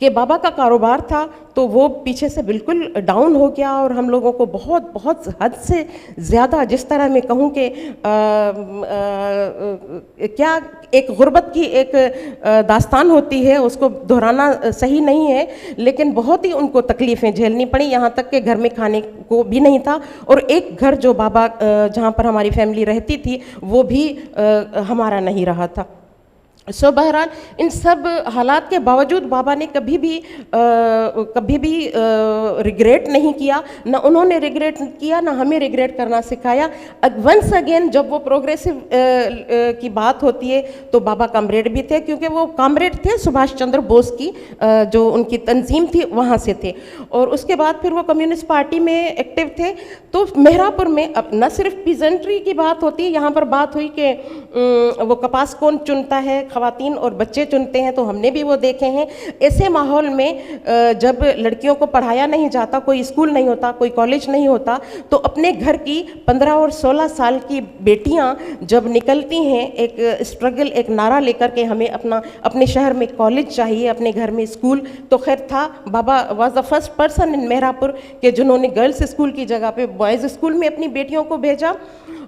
کہ بابا کا کاروبار تھا تو وہ پیچھے سے بالکل ڈاؤن ہو گیا اور ہم لوگوں کو بہت بہت حد سے زیادہ, جس طرح میں کہوں کہ کیا ایک غربت کی ایک داستان ہوتی ہے, اس کو دہرانا صحیح نہیں ہے, لیکن بہت ہی ان کو تکلیفیں جھیلنی پڑی, یہاں تک کہ گھر میں کھانے کو بھی نہیں تھا, اور ایک گھر جو بابا جہاں پر ہماری فیملی رہتی تھی وہ بھی ہمارا نہیں رہا تھا. سو بہرحال ان سب حالات کے باوجود بابا نے کبھی بھی ریگریٹ نہیں کیا, نہ انہوں نے ریگریٹ کیا, نہ ہمیں ریگریٹ کرنا سکھایا. ونس اگین جب وہ پروگریسو کی بات ہوتی ہے تو بابا کامریڈ بھی تھے, کیونکہ وہ کامریڈ تھے سبھاش چندر بوس کی جو ان کی تنظیم تھی وہاں سے تھے, اور اس کے بعد پھر وہ کمیونسٹ پارٹی میں ایکٹیو تھے. تو مہراپور میں اب نہ صرف پیزنٹری کی بات ہوتی ہے, یہاں پر بات ہوئی کہ وہ کپاس کون چنتا ہے, خواتین اور بچے چنتے ہیں, تو ہم نے بھی وہ دیکھے ہیں. ایسے ماحول میں جب لڑکیوں کو پڑھایا نہیں جاتا, کوئی اسکول نہیں ہوتا, کوئی کالج نہیں ہوتا, تو اپنے گھر کی 15 اور 16 سال کی بیٹیاں جب نکلتی ہیں ایک اسٹرگل, ایک نعرہ لے کر کے ہمیں اپنے شہر میں کالج چاہیے, اپنے گھر میں اسکول, تو خیر تھا Baba was the first person in Mehrapur کہ جنہوں نے گرلس اسکول کی جگہ پہ بوائز اسکول میں اپنی بیٹیوں کو بھیجا.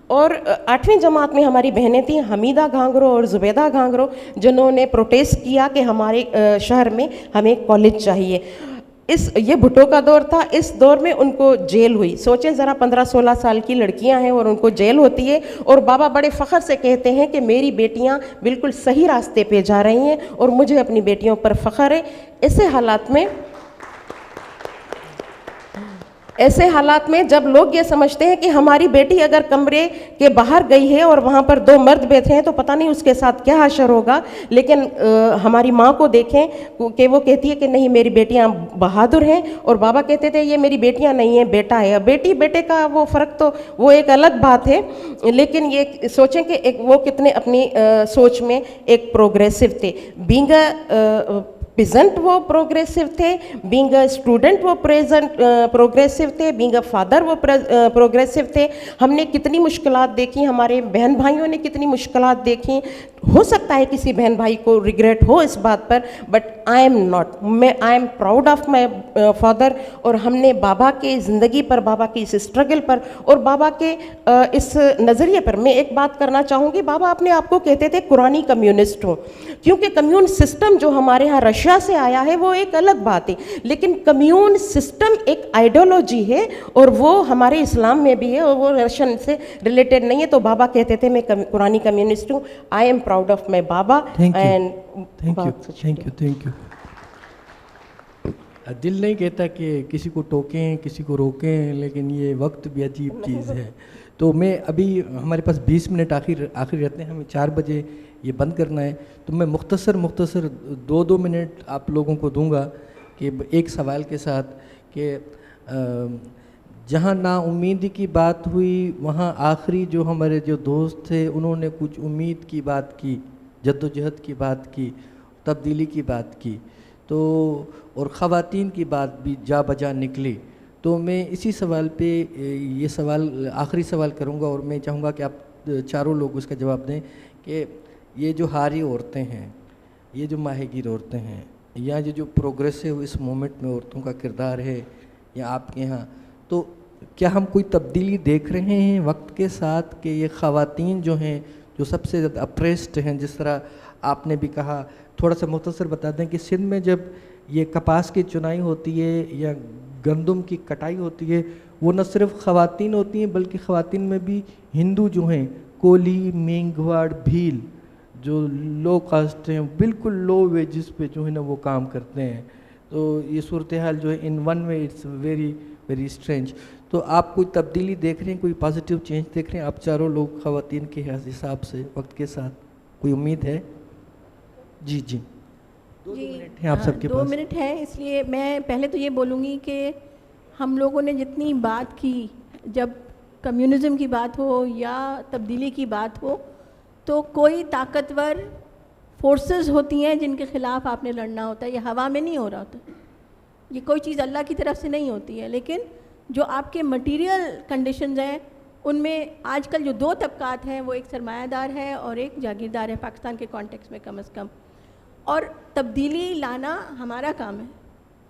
اور 8ویں جماعت میں ہماری بہنیں تھیں حمیدہ گھانگرو اور زبیدہ گھانگرو, جنہوں نے پروٹیسٹ کیا کہ ہمارے شہر میں ہمیں کالج چاہیے. یہ بھٹو کا دور تھا, اس دور میں ان کو جیل ہوئی. سوچیں ذرا 15-16 سال کی لڑکیاں ہیں اور ان کو جیل ہوتی ہے, اور بابا بڑے فخر سے کہتے ہیں کہ میری بیٹیاں بالکل صحیح راستے پہ جا رہی ہیں اور مجھے اپنی بیٹیوں پر فخر ہے. ایسے حالات میں جب لوگ یہ سمجھتے ہیں کہ ہماری بیٹی اگر کمرے کے باہر گئی ہے اور وہاں پر 2 مرد بیٹھے ہیں تو پتہ نہیں اس کے ساتھ کیا حشر ہوگا, لیکن ہماری ماں کو دیکھیں کہ وہ کہتی ہے کہ نہیں میری بیٹیاں بہادر ہیں, اور بابا کہتے تھے یہ میری بیٹیاں نہیں ہیں, بیٹا ہے. بیٹی بیٹے کا وہ فرق تو وہ ایک الگ بات ہے, لیکن یہ سوچیں کہ وہ کتنے اپنی سوچ میں ایک پروگریسو تھے. بینگ پیزنٹ وہ پروگریسو تھے, بینگ اے اسٹوڈنٹ وہ پروگریسو تھے, بینگ اے فادر وہ پروگریسو تھے. ہم نے کتنی مشکلات دیکھی, ہمارے بہن بھائیوں نے کتنی مشکلات دیکھی. ہو سکتا ہے کسی بہن بھائی کو ریگریٹ ہو اس بات پر, but I am not. I am proud of my father, اور ہم نے بابا کے زندگی پر, بابا کی اس اسٹرگل پر اور بابا کے اس نظریے پر میں ایک بات کرنا چاہوں گی. بابا اپنے آپ کو کہتے تھے قرآنی کمیونسٹ ہوں, کیونکہ کمیون سسٹم جو ہمارے ہاں رشیا سے آیا ہے وہ ایک الگ بات ہے, لیکن کمیون سسٹم ایک آئیڈیالوجی ہے اور وہ ہمارے اسلام میں بھی ہے اور وہ رشین سے ریلیٹڈ نہیں ہے. تو بابا کہتے تھے میں قرآنی کمیونسٹ ہوں. I am proud of my baba. Thank you. دل نہیں کہتا کہ کسی کو ٹوکیں, کسی کو روکیں, لیکن یہ وقت بھی عجیب چیز ہے. تو میں ابھی ہمارے پاس 20 منٹ آخر رہتے ہیں, ہمیں 4 بجے یہ بند کرنا ہے, تو میں مختصر 2 منٹ آپ لوگوں کو دوں گا کہ ایک سوال کے ساتھ کہ جہاں نا امیدی کی بات ہوئی وہاں آخری جو ہمارے جو دوست تھے انہوں نے کچھ امید کی بات کی, جدوجہد کی بات کی, تبدیلی کی بات کی, تو اور خواتین کی بات بھی جا بجا نکلی. تو میں اسی سوال پہ یہ سوال آخری سوال کروں گا, اور میں چاہوں گا کہ آپ چاروں لوگ اس کا جواب دیں کہ یہ جو ہاری عورتیں ہیں, یہ جو ماہی گیر عورتیں ہیں, یا یہ جو پروگریسو اس مومنٹ میں عورتوں کا کردار ہے یا آپ کے یہاں, تو کیا ہم کوئی تبدیلی دیکھ رہے ہیں وقت کے ساتھ کہ یہ خواتین جو ہیں جو سب سے زیادہ اپریسڈ ہیں, جس طرح آپ نے بھی کہا, تھوڑا سا مختصر بتا دیں کہ سندھ میں جب یہ کپاس کی چنائی ہوتی ہے یا گندم کی کٹائی ہوتی ہے, وہ نہ صرف خواتین ہوتی ہیں بلکہ خواتین میں بھی ہندو جو ہیں, کولی, مینگھواڑ, بھیل, جو لو کاسٹ ہیں, بالکل لو ویجز پہ جو ہے نا وہ کام کرتے ہیں. تو یہ صورتحال جو ہے in one way it's very very strange. تو آپ کوئی تبدیلی دیکھ رہے ہیں, کوئی پازیٹیو چینج دیکھ رہے ہیں آپ چاروں لوگ خواتین کے حساب سے وقت کے ساتھ, کوئی امید ہے؟ جی 2 منٹ ہیں آپ سب کے پاس. 2 منٹ ہیں, اس لیے میں پہلے تو یہ بولوں گی کہ ہم لوگوں نے جتنی بات کی, جب کمیونزم کی بات ہو یا تبدیلی کی بات ہو, تو کوئی طاقتور فورسز ہوتی ہیں جن کے خلاف آپ نے لڑنا ہوتا ہے. یہ ہوا میں نہیں ہو رہا ہوتا, یہ کوئی چیز اللہ کی طرف سے نہیں ہوتی ہے, لیکن جو آپ کے مٹیریل کنڈیشنز ہیں ان میں آج کل جو 2 طبقات ہیں وہ ایک سرمایہ دار ہے اور ایک جاگیردار ہے, پاکستان کے کانٹیکس میں کم از کم. اور تبدیلی لانا ہمارا کام ہے.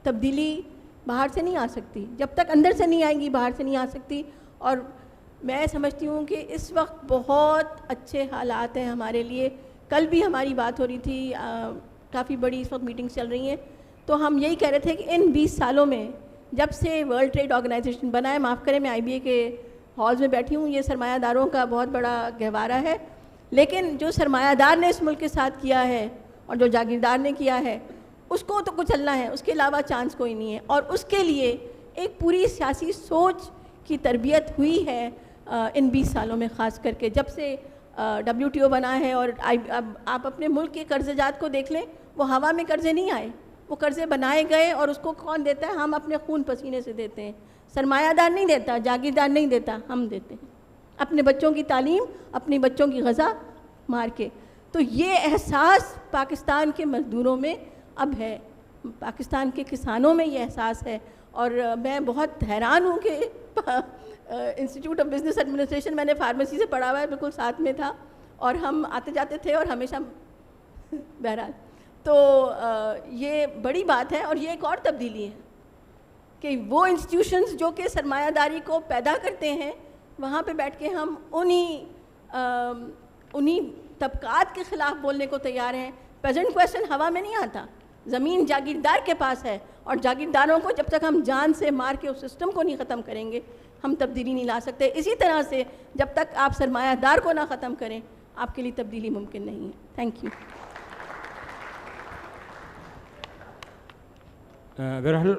تبدیلی باہر سے نہیں آ سکتی، جب تک اندر سے نہیں آئے گی باہر سے نہیں آ سکتی. اور میں سمجھتی ہوں کہ اس وقت بہت اچھے حالات ہیں ہمارے لیے. کل بھی ہماری بات ہو رہی تھی، کافی بڑی اس وقت میٹنگز چل رہی ہیں، تو ہم یہی کہہ رہے تھے کہ ان 20 سالوں میں جب سے ورلڈ ٹریڈ آرگنائزیشن بنا ہے، معاف کریں میں IBA کے ہالز میں بیٹھی ہوں، یہ سرمایہ داروں کا بہت بڑا گہوارہ ہے، لیکن جو سرمایہ دار نے اس ملک کے ساتھ کیا ہے اور جو جاگیردار نے کیا ہے اس کو تو کچلنا ہے، اس کے علاوہ چانس کوئی نہیں ہے. اور اس کے لیے ایک پوری سیاسی سوچ کی تربیت ہوئی ہے ان 20 سالوں میں، خاص کر کے جب سے WTO بنا ہے. اور اب آپ اپنے ملک کے قرض جات کو دیکھ لیں، وہ ہوا میں قرضے نہیں آئے، وہ قرضے بنائے گئے، اور اس کو کون دیتا ہے؟ ہم اپنے خون پسینے سے دیتے ہیں. سرمایہ دار نہیں دیتا، جاگیردار نہیں دیتا، ہم دیتے ہیں اپنے بچوں کی تعلیم، اپنی بچوں کی غذا مار کے. تو یہ احساس پاکستان کے مزدوروں میں اب ہے، پاکستان کے کسانوں میں یہ احساس ہے. اور میں بہت حیران ہوں کہ انسٹیٹیوٹ آف بزنس ایڈمنسٹریشن میں نے فارمیسی سے پڑھا ہوا ہے، بالکل ساتھ میں تھا، اور ہم آتے جاتے تھے اور ہمیشہ بہرحال. تو یہ بڑی بات ہے. اور یہ ایک اور تبدیلی ہے کہ وہ انسٹیٹیوشنز جو کہ سرمایہ داری کو پیدا کرتے ہیں، وہاں پہ بیٹھ کے ہم انہی طبقات کے خلاف بولنے کو تیار ہیں. پیزنٹ کویسچن ہوا میں نہیں آتا، زمین جاگیردار کے پاس ہے، اور جاگیرداروں کو جب تک ہم جان سے مار کے اس سسٹم کو نہیں ختم کریں گے ہم تبدیلی نہیں لا سکتے. اسی طرح سے جب تک آپ سرمایہ دار کو نہ ختم کریں آپ کے لیے تبدیلی ممکن نہیں ہے. Thank you. بہرحال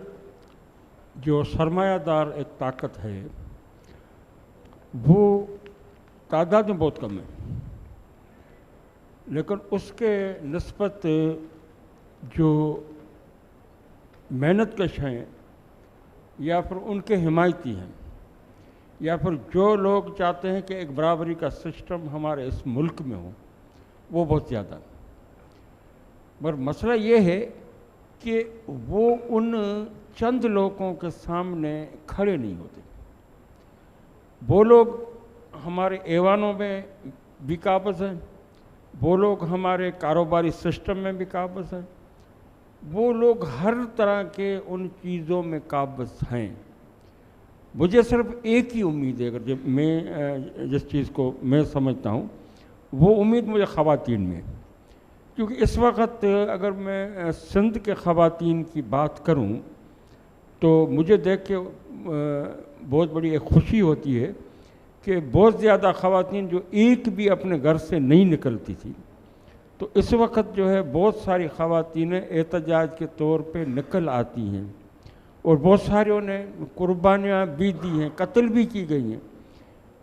جو سرمایہ دار ایک طاقت ہے وہ تعداد میں بہت کم ہے، لیکن اس کے نسبت جو محنت کش ہیں یا پھر ان کے حمایتی ہیں یا پھر جو لوگ چاہتے ہیں کہ ایک برابری کا سسٹم ہمارے اس ملک میں ہو، وہ بہت زیادہ. مگر مسئلہ یہ ہے کہ وہ ان چند لوگوں کے سامنے کھڑے نہیں ہوتے. وہ لوگ ہمارے ایوانوں میں بھی قابض ہیں، وہ لوگ ہمارے کاروباری سسٹم میں بھی قابض ہیں، وہ لوگ ہر طرح کے ان چیزوں میں قابض ہیں. مجھے صرف ایک ہی امید ہے، اگر جب میں جس چیز کو میں سمجھتا ہوں وہ امید مجھے خواتین میں، کیونکہ اس وقت اگر میں سندھ کے خواتین کی بات کروں تو مجھے دیکھ کے بہت بڑی ایک خوشی ہوتی ہے کہ بہت زیادہ خواتین جو ایک بھی اپنے گھر سے نہیں نکلتی تھی، تو اس وقت جو ہے بہت ساری خواتین احتجاج کے طور پہ نکل آتی ہیں، اور بہت ساروں نے قربانیاں بھی دی ہیں، قتل بھی کی گئی ہیں.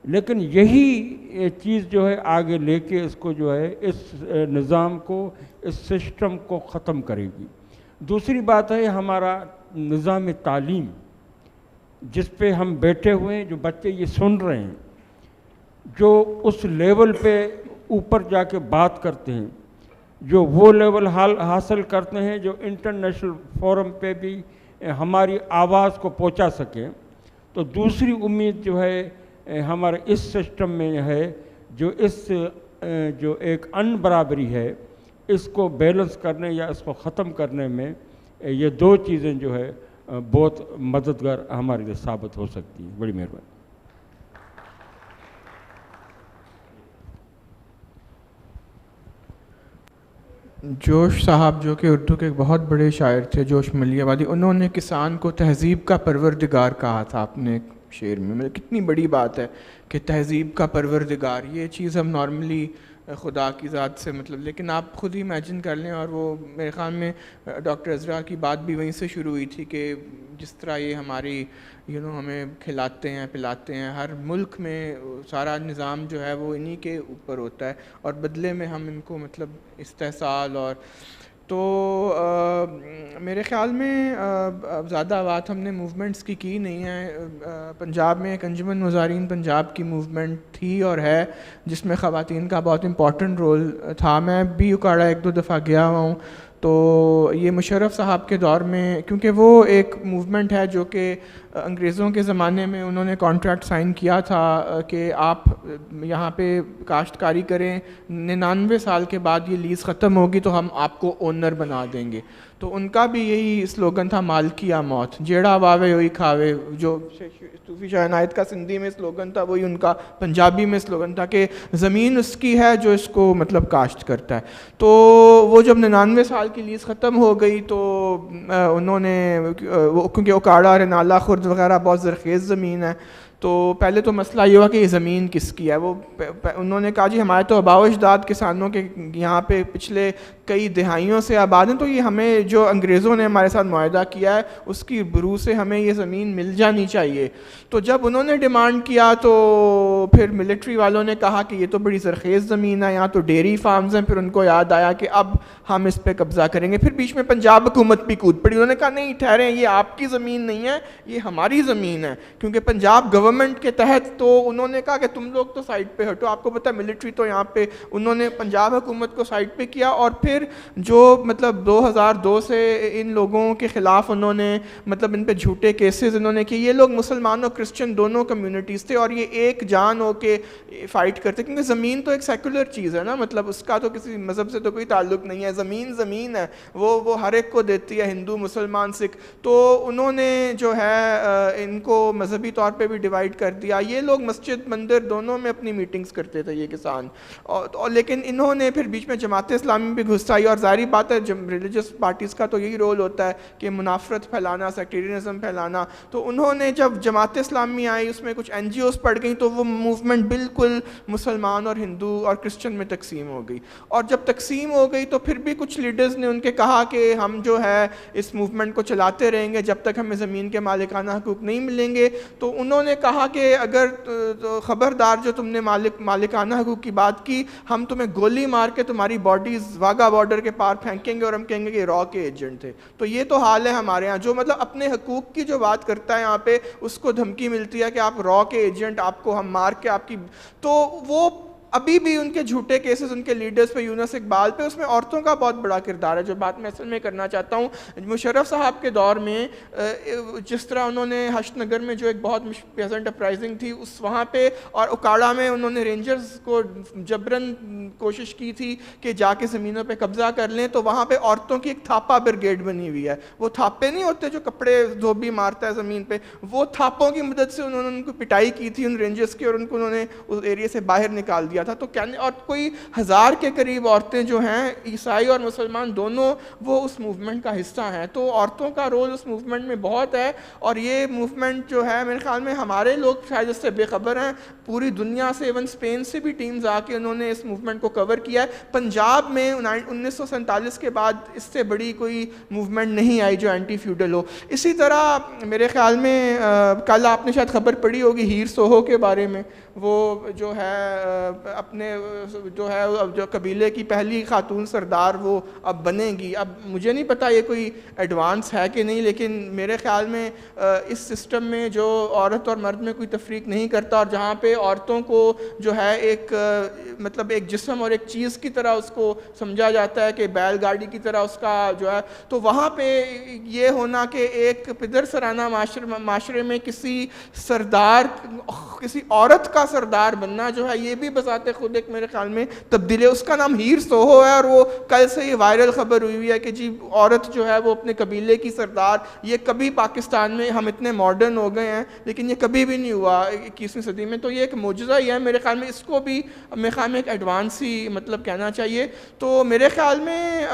لیکن یہی چیز جو ہے آگے لے کے اس کو جو ہے اس نظام کو، اس سسٹم کو ختم کرے گی. دوسری بات ہے ہمارا نظام تعلیم، جس پہ ہم بیٹھے ہوئے ہیں، جو بچے یہ سن رہے ہیں، جو اس لیول پہ اوپر جا کے بات کرتے ہیں، جو وہ لیول حاصل کرتے ہیں جو انٹرنیشنل فورم پہ بھی ہماری آواز کو پہنچا سکیں. تو دوسری امید جو ہے ہمارے اس سسٹم میں ہے، جو ایک ان برابری ہے، اس کو بیلنس کرنے یا اس کو ختم کرنے میں یہ دو چیزیں جو ہے بہت مددگار ہمارے لیے ثابت ہو سکتی ہیں. بڑی مہربانی. جوش صاحب جو کہ اردو کے ایک بہت بڑے شاعر تھے، جوش ملیح آبادی، انہوں نے کسان کو تہذیب کا پروردگار کہا تھا اپنے ایک شعر میں. کتنی بڑی بات ہے کہ تہذیب کا پروردگار، یہ چیز ہم نارملی خدا کی ذات سے مطلب، لیکن آپ خود ہی امیجن کر لیں. اور وہ میرے خیال میں ڈاکٹر عزرا کی بات بھی وہیں سے شروع ہوئی تھی کہ جس طرح یہ ہماری ہمیں کھلاتے ہیں پلاتے ہیں، ہر ملک میں سارا نظام جو ہے وہ انہی کے اوپر ہوتا ہے، اور بدلے میں ہم ان کو مطلب استحصال. اور تو میرے خیال میں زیادہ بات ہم نے موومنٹس کی نہیں ہے. پنجاب میں ایک انجمن مظاہرین پنجاب کی موومنٹ تھی اور ہے، جس میں خواتین کا بہت امپورٹنٹ رول تھا. میں بھی اکاڑا ایک دو دفعہ گیا ہوا ہوں، تو یہ مشرف صاحب کے دور میں، کیونکہ وہ ایک موومنٹ ہے جو کہ انگریزوں کے زمانے میں انہوں نے کانٹریکٹ سائن کیا تھا کہ آپ یہاں پہ کاشتکاری کریں، 99 سال کے بعد یہ لیز ختم ہوگی تو ہم آپ کو اونر بنا دیں گے. تو ان کا بھی یہی سلوگن تھا، مالکیہ موت، جیڑا واوے وہی کھاوے. جو صوفی شاہ عنایت کا سندھی میں سلوگن تھا وہی ان کا پنجابی میں سلوگن تھا کہ زمین اس کی ہے جو اس کو مطلب کاشت کرتا ہے. تو وہ جب 99 سال کی لیز ختم ہو گئی تو انہوں نے، کیونکہ اوکاڑا، رنالہ، خرد وغیرہ بہت زرخیز زمین ہے، تو پہلے تو مسئلہ یہ ہوا کہ یہ زمین کس کی ہے. وہ انہوں نے کہا جی ہمارے تو آباء و اجداد کسانوں کے یہاں پہ پچھلے کئی دہائیوں سے آباد ہیں، تو یہ ہمیں جو انگریزوں نے ہمارے ساتھ معاہدہ کیا ہے اس کی برو سے ہمیں یہ زمین مل جانی چاہیے. تو جب انہوں نے ڈیمانڈ کیا تو پھر ملٹری والوں نے کہا کہ یہ تو بڑی زرخیز زمین ہے، یہاں تو ڈیری فارمز ہیں. پھر ان کو یاد آیا کہ اب ہم اس پہ قبضہ کریں گے. پھر بیچ میں پنجاب حکومت بھی کود پڑی. انہوں نے کہا نہیں ٹھہریں، یہ آپ کی زمین نہیں ہے، یہ ہماری زمین ہے. کیونکہ پنجاب گورنمنٹ کے تحت، تو انہوں نے کہا کہ تم لوگ تو سائڈ پہ ہٹو. آپ کو پتہ ہے ملٹری تو یہاں پہ، انہوں نے پنجاب حکومت کو سائڈ پہ کیا. اور پھر جو مطلب 2002 سے ان لوگوں کے خلاف انہوں نے مطلب ان پہ جھوٹے کیسز انہوں نے کیے. یہ لوگ مسلمان اور کرسچن دونوں کمیونٹیز تھے اور یہ ایک جان ہو کے فائٹ کرتے، کیونکہ زمین تو ایک سیکولر چیز ہے نا، مطلب اس کا تو کسی مذہب سے تو کوئی تعلق نہیں ہے. زمین زمین ہے، وہ ہر ایک کو دیتی ہے، ہندو، مسلمان، سکھ. تو انہوں نے جو ہے ان کو مذہبی طور پہ بھی ڈیوائڈ کر دیا. یہ لوگ مسجد مندر دونوں میں اپنی میٹنگز کرتے تھے یہ کسان. اور لیکن انہوں نے پھر بیچ میں جماعت اسلامی بھی گھس آئی. اور ظاہری بات ہے ریلیجس پارٹیز کا تو یہی رول ہوتا ہے کہ منافرت پھیلانا، سیکٹیرینزم پھیلانا. تو انہوں نے جب جماعت اسلامی آئی، اس میں کچھ این جی اوز پڑ گئیں، تو وہ موومنٹ بالکل مسلمان اور ہندو اور کرسچن میں تقسیم ہو گئی. اور جب تقسیم ہو گئی تو پھر بھی کچھ لیڈرز نے ان کے کہا کہ ہم جو ہے اس موومنٹ کو چلاتے رہیں گے جب تک ہمیں زمین کے مالکانہ حقوق نہیں ملیں گے. تو انہوں نے کہا کہ اگر خبردار جو تم نے مالکانہ حقوق کی بات کی، ہم تمہیں گولی مار کے تمہاری باڈیز واگا بارڈر کے پار پھینکیں گے اور ہم کہیں گے کہ را کے ایجنٹ تھے. تو یہ تو حال ہے ہمارے ہاں. جو مطلب اپنے حقوق کی جو بات کرتا ہے یہاں پہ، اس کو دھمکی ملتی ہے کہ آپ را کے ایجنٹ، آپ کو ہم مار کے آپ کی. تو وہ ابھی بھی ان کے جھوٹے کیسز ان کے لیڈرز پہ، یونس اقبال پہ، اس میں عورتوں کا بہت بڑا کردار ہے. جو بات میں اصل میں کرنا چاہتا ہوں، مشرف صاحب کے دور میں جس طرح انہوں نے حشت نگر میں جو ایک بہت پیزنٹ اپرائزنگ تھی اس وہاں پہ، اور اکاڑا میں انہوں نے رینجرز کو جبرن کوشش کی تھی کہ جا کے زمینوں پہ قبضہ کر لیں. تو وہاں پہ عورتوں کی ایک تھاپا بریگیڈ بنی ہوئی ہے. وہ تھاپے نہیں ہوتے جو کپڑے دھوبی مارتا ہے زمین پہ، وہ تھاپوں کی مدد سے انہوں نے ان کو پٹائی کی تھی ان رینجرز کی، اور ان کو انہوں نے اس ایریا سے باہر نکال دیا تھا. تو کہنے، اور کوئی 1000 کے قریب عورتیں جو ہیں، عیسائی اور مسلمان دونوں، وہ اس موومنٹ کا حصہ ہیں. تو عورتوں کا رول اس موومنٹ میں بہت ہے. اور یہ موومنٹ جو ہے میرے خیال میں ہمارے لوگ شاید اس سے بے خبر ہیں. پوری دنیا سے، ایون اسپین سے بھی ٹیمز آ کے انہوں نے اس موومنٹ کو کور کیا ہے. پنجاب میں 1947 کے بعد اس سے بڑی کوئی موومنٹ نہیں آئی جو اینٹی فیوڈل ہو. اسی طرح میرے خیال میں کل آپ نے شاید خبر پڑھی ہوگی ہیر سوہو کے بارے میں. وہ جو ہے اپنے جو ہے جو قبیلے کی پہلی خاتون سردار وہ اب بنے گی. اب مجھے نہیں پتا یہ کوئی ایڈوانس ہے کہ نہیں، لیکن میرے خیال میں اس سسٹم میں جو عورت اور مرد میں کوئی تفریق نہیں کرتا، اور جہاں پہ عورتوں کو جو ہے ایک مطلب ایک جسم اور ایک چیز کی طرح اس کو سمجھا جاتا ہے کہ بیل گاڑی کی طرح اس کا جو ہے، تو وہاں پہ یہ ہونا کہ ایک پدر سرانہ معاشرے میں کسی سردار، کسی عورت کا سردار بننا جو ہے، یہ بھی بذات خود ایک میرے خیال میں تبدیلی ہے. اس کا نام ہیر سوہو ہے، اور وہ کل سے یہ وائرل خبر ہوئی ہے کہ جی عورت جو ہے وہ اپنے قبیلے کی سردار. یہ کبھی پاکستان میں، ہم اتنے ماڈرن ہو گئے ہیں لیکن یہ کبھی بھی نہیں ہوا 21ویں صدی میں. تو یہ ایک معجزہ ہی ہے میرے خیال میں. اس کو بھی میرے خیال میں ایک ایڈوانس ہی مطلب کہنا چاہیے. تو میرے خیال میں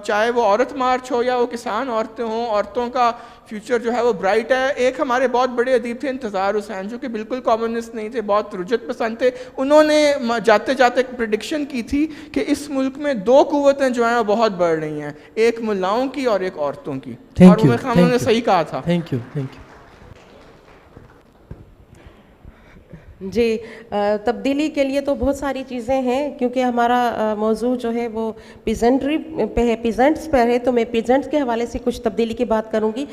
چاہے وہ عورت مارچ ہو یا وہ کسان عورتیں ہوں، عورتوں کا فیوچر جو ہے وہ برائٹ ہے. ایک ہمارے بہت بڑے ادیب تھے انتظار حسین، جو کہ بالکل کامونسٹ نہیں تھے، بہت رجت پسند تھے. انہوں نے جاتے جاتے ایک پریڈکشن کی تھی کہ اس ملک میں 2 قوتیں جو ہیں وہ بہت بڑھ رہی ہیں، ایک ملاؤں کی اور ایک عورتوں کی. اور عمر خان انہوں نے صحیح کہا تھا. Thank you. جی تبدیلی کے لیے تو بہت ساری چیزیں ہیں، کیونکہ ہمارا موضوع جو ہے وہ پیزنٹری پہ ہے، پیزنٹس پہ ہے، تو میں پیزنٹس کے حوالے سے کچھ تبدیلی کی بات کروں گی.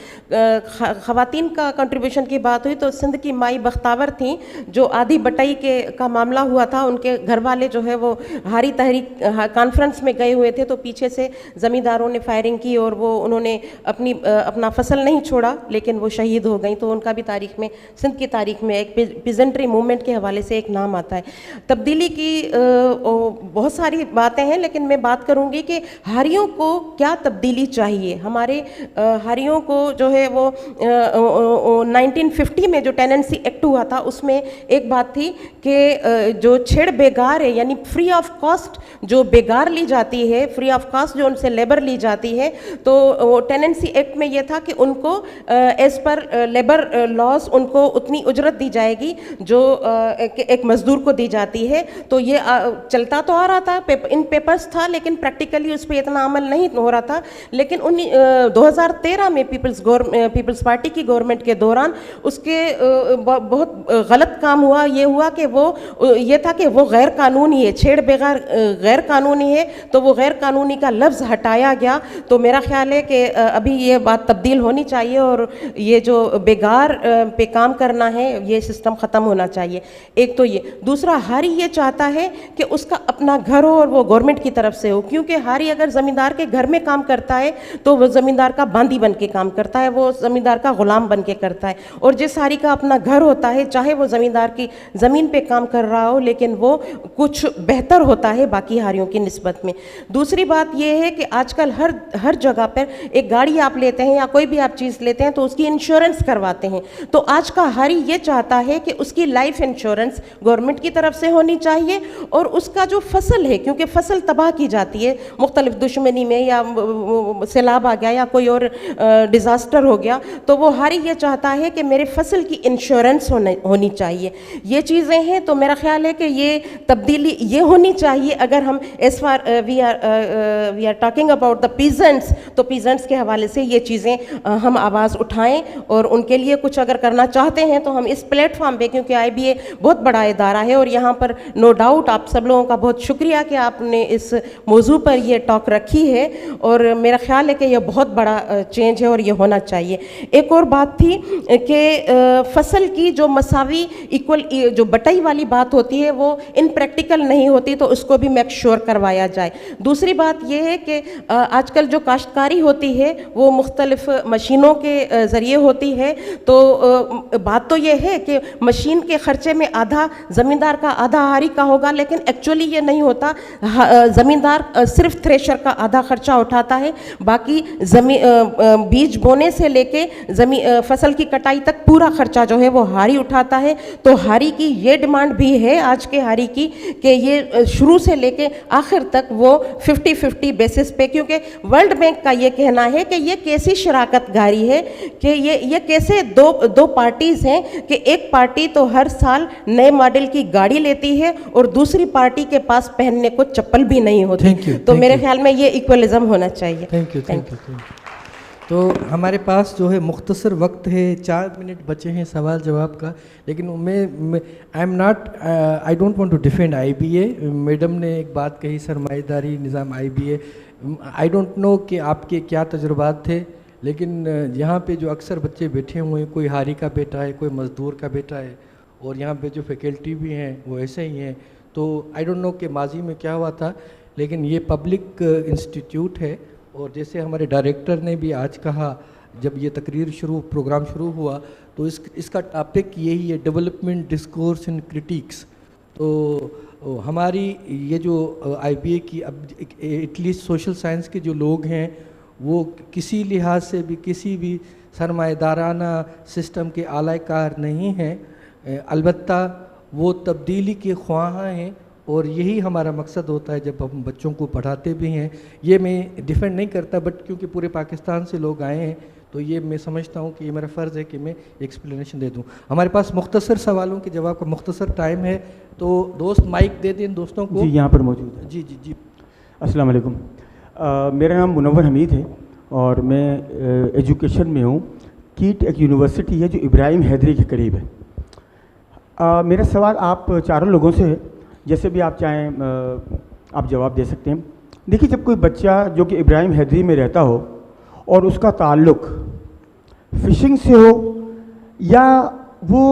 خواتین کا کنٹریبیوشن کی بات ہوئی تو سندھ کی مائی بختاور تھیں جو آدھی بٹائی کا معاملہ ہوا تھا، ان کے گھر والے جو ہے وہ ہاری تحریک کانفرنس میں گئے ہوئے تھے، تو پیچھے سے زمینداروں نے فائرنگ کی اور وہ انہوں نے اپنا فصل نہیں چھوڑا لیکن وہ شہید ہو گئیں. تو ان کا بھی تاریخ میں، سندھ کی تاریخ میں ایک پیزنٹری موومنٹ کے حوالے سے ایک نام آتا ہے. تبدیلی کی بہت ساری باتیں ہیں، لیکن میں بات کروں گی کہ ہاریوں کو کیا تبدیلی چاہیے. ہمارے ہاریوں کو جو ہے وہ 1950 میں جو ٹیننسی ایکٹ ہوا تھا اس میں ایک بات تھی کہ جو چھیڑ بیگار ہے، یعنی فری آف کاسٹ جو بیگار لی جاتی ہے، فری آف کاسٹ جو ان سے لیبر لی جاتی ہے، تو ٹیننسی ایکٹ میں یہ تھا کہ ان کو ایز پر لیبر لاز ان کو اتنی اجرت دی جائے گی جو ایک مزدور کو دی جاتی ہے. تو یہ چلتا تو آ رہا تھا، ان پیپرز تھا، لیکن پریکٹیکلی اس پہ اتنا عمل نہیں ہو رہا تھا. لیکن 2013 میں پیپلز پارٹی کی گورنمنٹ کے دوران اس کے بہت غلط کام ہوا. یہ ہوا کہ یہ تھا کہ وہ غیر قانونی ہے، چھیڑ بیگار غیر قانونی ہے، تو وہ غیر قانونی کا لفظ ہٹایا گیا. تو میرا خیال ہے کہ ابھی یہ بات تبدیل ہونی چاہیے اور یہ جو بیگار پہ کام کرنا ہے یہ سسٹم ختم ہونا چاہیے. ایک تو یہ. دوسرا، ہاری یہ چاہتا ہے کہ اس کا اپنا گھر ہو اور وہ گورنمنٹ کی طرف سے ہو، کیونکہ ہاری اگر زمیندار کے گھر میں کام کرتا ہے تو وہ زمیندار کا باندی بن کے کام کرتا ہے، وہ زمیندار کا غلام بن کے کرتا ہے. اور جس ہاری کا اپنا گھر ہوتا ہے، چاہے وہ زمیندار کی زمین پہ کام کر رہا ہو، لیکن وہ کچھ بہتر ہوتا ہے باقی ہاریوں کی نسبت میں. دوسری بات یہ ہے کہ آج کل ہر جگہ پر ایک گاڑی آپ لیتے ہیں یا کوئی بھی آپ چیز لیتے ہیں تو اس کی انشورنس کرواتے ہیں. تو آج کا ہاری یہ چاہتا ہے کہ اس کی لائف انشورنس گورنمنٹ کی طرف سے ہونی چاہیے، اور اس کا جو فصل ہے، کیونکہ فصل تباہ کی جاتی ہے مختلف دشمنی میں، یا سیلاب آ گیا یا کوئی اور ڈیزاسٹر ہو گیا، تو وہ ہاری یہ چاہتا ہے کہ میرے فصل کی انشورنس ہونی چاہیے. یہ چیزیں ہیں. تو میرا خیال ہے کہ یہ تبدیلی یہ ہونی چاہیے. اگر ہم as far we are talking about the peasants, تو پیزنٹس کے حوالے سے یہ چیزیں ہم آواز اٹھائیں اور ان کے لیے کچھ اگر کرنا چاہتے ہیں تو ہم اس پلیٹ فارم پہ، کیونکہ IBA بہت بڑا ادارہ ہے اور یہاں پر نو ڈاؤٹ آپ سب لوگوں کا بہت شکریہ کہ آپ نے اس موضوع پر یہ ٹاک رکھی ہے، اور میرا خیال ہے کہ یہ بہت بڑا چینج ہے اور یہ ہونا چاہیے. ایک اور بات تھی کہ فصل کی جو مساوی ایکول جو بٹائی والی بات ہوتی ہے وہ ان پریکٹیکل نہیں ہوتی، تو اس کو بھی میک شور کروایا جائے. دوسری بات یہ ہے کہ آج کل جو کاشتکاری ہوتی ہے وہ مختلف مشینوں کے ذریعے ہوتی ہے. تو بات تو یہ ہے کہ مشین کے خرچے میں آدھا زمیندار کا آدھا ہاری کا ہوگا، لیکن ایکچولی یہ نہیں ہوتا. زمیندار صرف تھریشر کا آدھا خرچہ اٹھاتا ہے، باقی بیج بونے سے لے کے فصل کی کٹائی تک پورا خرچہ جو ہے وہ ہاری اٹھاتا ہے. تو ہاری کی یہ ڈیمانڈ بھی ہے آج کے ہاری کی کہ یہ شروع سے لے کے آخر تک وہ 50-50 بیسس پہ، کیونکہ ورلڈ بینک کا یہ کہنا ہے کہ یہ کیسی شراکت گاری ہے کہ یہ کیسے دو پارٹیز ہیں کہ ایک پارٹی تو ہر سال نئے ماڈل کی گاڑی لیتی ہے اور دوسری پارٹی کے پاس پہننے کو چپل بھی نہیں ہوتی. تو میرے خیال میں یہ ایکولزم ہونا چاہیے. Thank you. تو ہمارے پاس جو ہے مختصر وقت ہے، 4 منٹ بچے ہیں سوال جواب کا، لیکن I don't want to defend IBA. Madam نے ایک بات کہی، سرمایہ داری نظام IBA. آئی ڈونٹ نو کہ آپ کے کیا تجربات تھے، لیکن یہاں پہ جو اکثر بچے بیٹھے ہوئے ہیں، کوئی ہاری کا بیٹا ہے، کوئی مزدور کا بیٹا ہے، اور یہاں پہ جو فیکلٹی بھی ہیں وہ ایسے ہی ہیں. تو آئی ڈونٹ نو کہ ماضی میں کیا ہوا تھا، لیکن یہ پبلک انسٹیٹیوٹ ہے. اور جیسے ہمارے ڈائریکٹر نے بھی آج کہا، جب یہ پروگرام شروع ہوا تو اس کا ٹاپک یہی ہے، ڈیولپمنٹ ڈسکورس اینڈ کرٹیکس. تو ہماری یہ جو IBA کی اب ایٹ لیسٹ سوشل سائنس کے جو لوگ ہیں وہ کسی لحاظ سے بھی کسی بھی سرمایہ دارانہ سسٹم کے اعلی کار نہیں ہیں، البتہ وہ تبدیلی کے خواہاں ہیں، اور یہی ہمارا مقصد ہوتا ہے جب ہم بچوں کو پڑھاتے بھی ہیں. یہ میں ڈیفینڈ نہیں کرتا، بٹ کیونکہ پورے پاکستان سے لوگ آئے ہیں تو یہ میں سمجھتا ہوں کہ یہ میرا فرض ہے کہ میں ایکسپلینیشن دے دوں. ہمارے پاس مختصر سوالوں کے جواب کا مختصر ٹائم ہے، تو دوست مائک دے دیں دوستوں کو. جی یہاں پر موجود ہے. جی. السلام علیکم. میرا نام منور حمید ہے اور میں ایجوکیشن میں ہوں. کیٹ ایک یونیورسٹی ہے جو ابراہیم حیدری کے قریب ہے. میرا سوال آپ چاروں لوگوں سے ہے، جیسے بھی آپ چاہیں آپ جواب دے سکتے ہیں. دیکھیے، جب کوئی بچہ جو کہ ابراہیم حیدری میں رہتا ہو اور اس کا تعلق فشنگ سے ہو یا وہ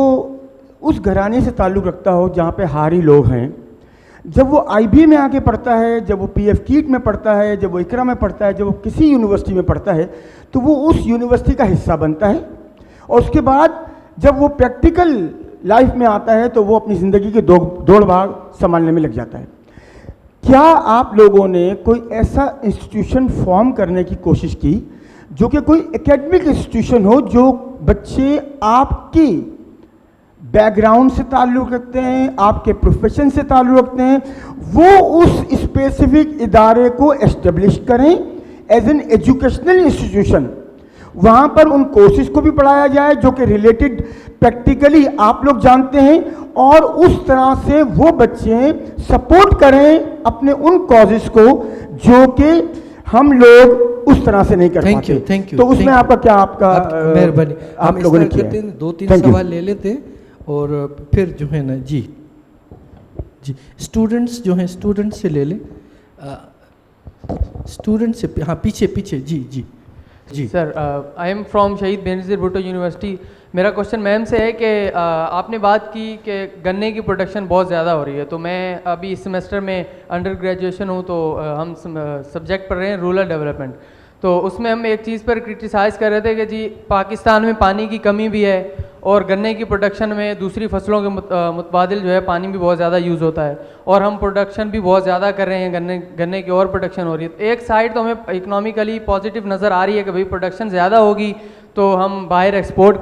اس گھرانے سے تعلق رکھتا ہو جہاں پہ ہاری لوگ ہیں، جب وہ آئی بی اے میں آ کے پڑھتا ہے، جب وہ پی ایف کیٹ میں پڑھتا ہے، جب وہ اقرا میں پڑھتا ہے، جب وہ کسی یونیورسٹی میں پڑھتا ہے، تو وہ اس یونیورسٹی کا حصہ بنتا ہے. اور اس کے بعد جب وہ پریکٹیکل لائف میں آتا ہے تو وہ اپنی زندگی کے دوڑ بھاگ سنبھالنے میں لگ جاتا ہے. کیا آپ لوگوں نے کوئی ایسا انسٹیٹیوشن فارم کرنے کی کوشش کی جو کہ کوئی اکیڈمک انسٹیٹیوشن ہو، جو بچے آپ کی بیک گراؤنڈ سے تعلق رکھتے ہیں، آپ کے پروفیشن سے تعلق رکھتے ہیں، وہ اس اسپیسیفک ادارے کو اسٹیبلش کریں ایز این ایجوکیشنل انسٹیٹیوشن؟ وہاں پر ان کورسز کو بھی پڑھایا جائے جو کہ ریلیٹڈ پریکٹیکلی آپ لوگ جانتے ہیں، اور اس طرح سے وہ بچے سپورٹ کریں اپنے ان کازز کو جو کہ ہم لوگ اس طرح سے نہیں کر پاتے. تو اس میں آپ کا کیا، آپ کا مہربانی، آپ لوگوں نے کیا؟ 2-3 سوال لے لیتے ہیں اور پھر جو ہے نا جی اسٹوڈنٹس جو ہیں اسٹوڈنٹ سے لے لیں. اسٹوڈنٹ سے، ہاں پیچھے جی سر، آئی ایم فرام شہید بینظیر بھٹو یونیورسٹی. میرا کوشچن میم سے ہے کہ آپ نے بات کی کہ گنے کی پروڈکشن بہت زیادہ ہو رہی ہے، تو میں ابھی اس سیمسٹر میں انڈر گریجویشن ہوں، تو ہم سبجیکٹ پڑھ رہے ہیں رورل ڈیولپمنٹ. تو اس میں ہم ایک چیز پر کرٹیسائز کر رہے تھے کہ جی پاکستان میں پانی کی کمی بھی ہے، اور گنے کی پروڈکشن میں دوسری فصلوں کے متبادل جو ہے پانی بھی بہت زیادہ یوز ہوتا ہے، اور ہم پروڈکشن بھی بہت زیادہ کر رہے ہیں، گنے کی اور پروڈکشن ہو رہی ہے. ایک سائڈ تو ہمیں اکنامیکلی پازیٹیو نظر آ رہی ہے کہ بھئی پروڈکشن زیادہ ہوگی تو ہم باہر ایکسپورٹ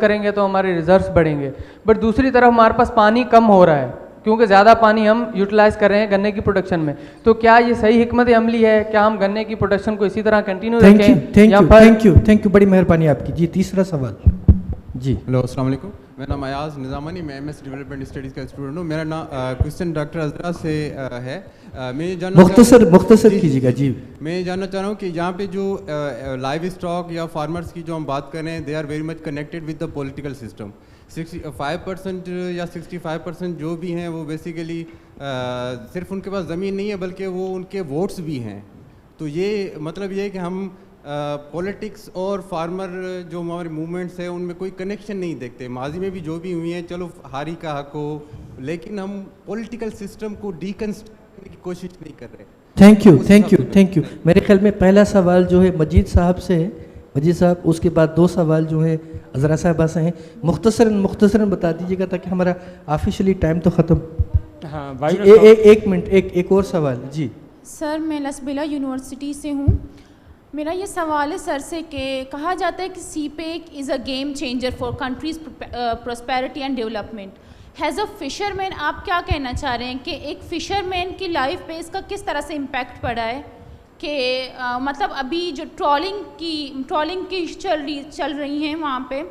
کریں گے تو ہمارے ریزروز بڑھیں گے، بٹ دوسری طرف ہمارے پاس پانی کم ہو رہا ہے کیونکہ زیادہ پانی ہم یوٹیلائز کر رہے ہیں گنے کی پروڈکشن میں. تو کیا یہ صحیح حکمت عملی ہے؟ کیا ہم گنے کی پروڈکشن کو اسی طرح کنٹینیو رکھیں؟ تھینک یو، بڑی مہربانی آپ کی. جی تیسرا سوال. جی ہلو، السلام علیکم. میرا نام ایاز نظامانی، میں ایم ایس ڈیولپمنٹ اسٹڈیز کا اسٹوڈنٹ ہوں. میرا نام کوشچن ڈاکٹر عزرا سے ہے. میں مختصر کیجیے گا. جی میں جاننا چاہ رہا ہوں کہ یہاں پہ جو لائیو اسٹاک یا فارمرس کی جو ہم بات کر رہے ہیں، they are very much connected with the political system. 65% یا 65% جو بھی ہیں وہ بیسیکلی صرف ان کے پاس زمین نہیں ہے بلکہ وہ ان کے ووٹس بھی ہیں. تو یہ مطلب یہ ہے کہ ہم پولیٹکس اور فارمر جو ہمارے موومنٹس ہیں ان میں کوئی کنیکشن نہیں دیکھتے. ماضی میں بھی جو بھی ہوئی ہیں، چلو ہاری کا حق ہو، لیکن ہم پولیٹیکل سسٹم کو ڈیکنسٹرکٹ کرنے کی کوشش نہیں کر رہے. Thank you. میرے خیال میں پہلا سوال جو ہے مجید صاحب سے ہے. مجید صاحب، اس کے بعد 2 سوال جو ہے عذرا صاحبہ سے ہیں. مختصراً بتا دیجیے گا تاکہ ہمارا آفیشلی ٹائم تو ختم. ہاں، ایک منٹ، ایک اور سوال. جی سر، میں لسبیلا یونیورسٹی سے ہوں. میرا یہ سوال ہے سر سے کہ کہا جاتا ہے کہ CPEC is a game changer for countries prosperity and development. As a fisherman آپ کیا کہنا چاہ رہے ہیں کہ ایک فشر مین کی لائف پہ اس کا کس طرح سے امپیکٹ پڑا ہے؟ کہ مطلب ابھی جو ٹرولنگ کی چل رہی ہیں وہاں پہ،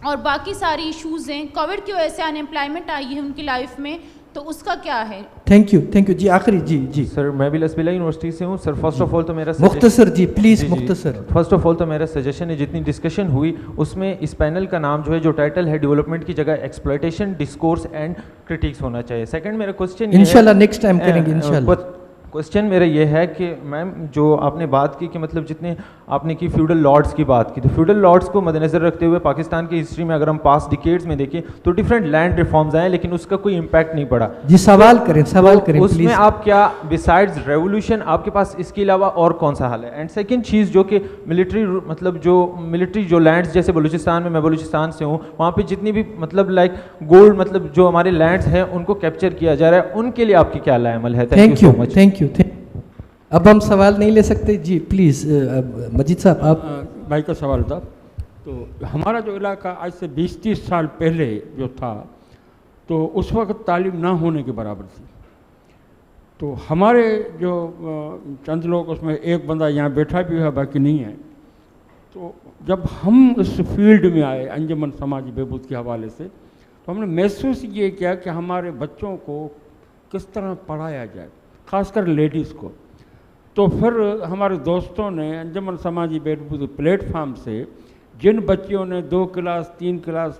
اور باقی ساری ایشوز ہیں، کووڈ کی وجہ سے ان امپلائمنٹ آئی ہے ان کی لائف میں، تو اس کا کیا ہے؟ Thank you. جی آخری. جی سر، میں بھی لسبیلا یونیورسٹی سے ہوں. سر فرسٹ آف آل تو میرا مختصر، جی پلیز مختصر. فرسٹ آف آل تو میرا سجیشن ہے، جتنی ڈسکشن ہوئی اس میں اس پینل کا نام جو ہے، جو ٹائٹل ہے ڈیولپمنٹ کی جگہ ایکسپلائٹیشن، ڈسکورس اینڈ کرٹیکس ہونا چاہیے. سیکنڈ میرا کوسچن انشاءاللہ نیکسٹ ٹائم کریں گے انشاءاللہ. کوسچن میرا یہ ہے کہ میم جو آپ نے بات کی کہ مطلب جتنے آپ نے کی فیوڈل لارڈس کی بات کی، تو فیوڈل لارڈس کو مد نظر رکھتے ہوئے پاکستان کی ہسٹری میں اگر ہم پاسٹ ڈیکیڈز میں دیکھیں تو ڈفرینٹ لینڈ ریفارمز آئے لیکن اس کا کوئی امپیکٹ نہیں پڑا. جی سوال کریں اس میں آپ کیا بسائڈز ریولیوشن آپ کے پاس اس کے علاوہ اور کون سا حل ہے؟ اینڈ سیکنڈ چیز جو کہ ملٹری جو لینڈس جیسے بلوچستان میں بلوچستان سے ہوں، وہاں پہ جتنی بھی مطلب لائک گولڈ مطلب جو ہمارے لینڈس ہیں ان کو کیپچر کیا جا رہا ہے، ان کے لیے آپ کی کیا رائے عمل ہے؟ Thank you. اب ہم سوال نہیں لے سکتے. جی پلیز مجید صاحب. آپ بھائی کا سوال تھا. تو ہمارا جو علاقہ آج سے 20-30 سال پہلے جو تھا تو اس وقت تعلیم نہ ہونے کے برابر تھی. تو ہمارے جو چند لوگ، اس میں ایک بندہ یہاں بیٹھا بھی ہے باقی نہیں ہے، تو جب ہم اس فیلڈ میں آئے انجمن سماجی بہبود کے حوالے سے، تو ہم نے محسوس یہ کیا کہ ہمارے بچوں کو کس طرح پڑھایا جائے، خاص کر لیڈیز کو. تو پھر ہمارے دوستوں نے انجمن سماجی بہبود پلیٹ فارم سے جن بچیوں نے 2 کلاس 3 کلاس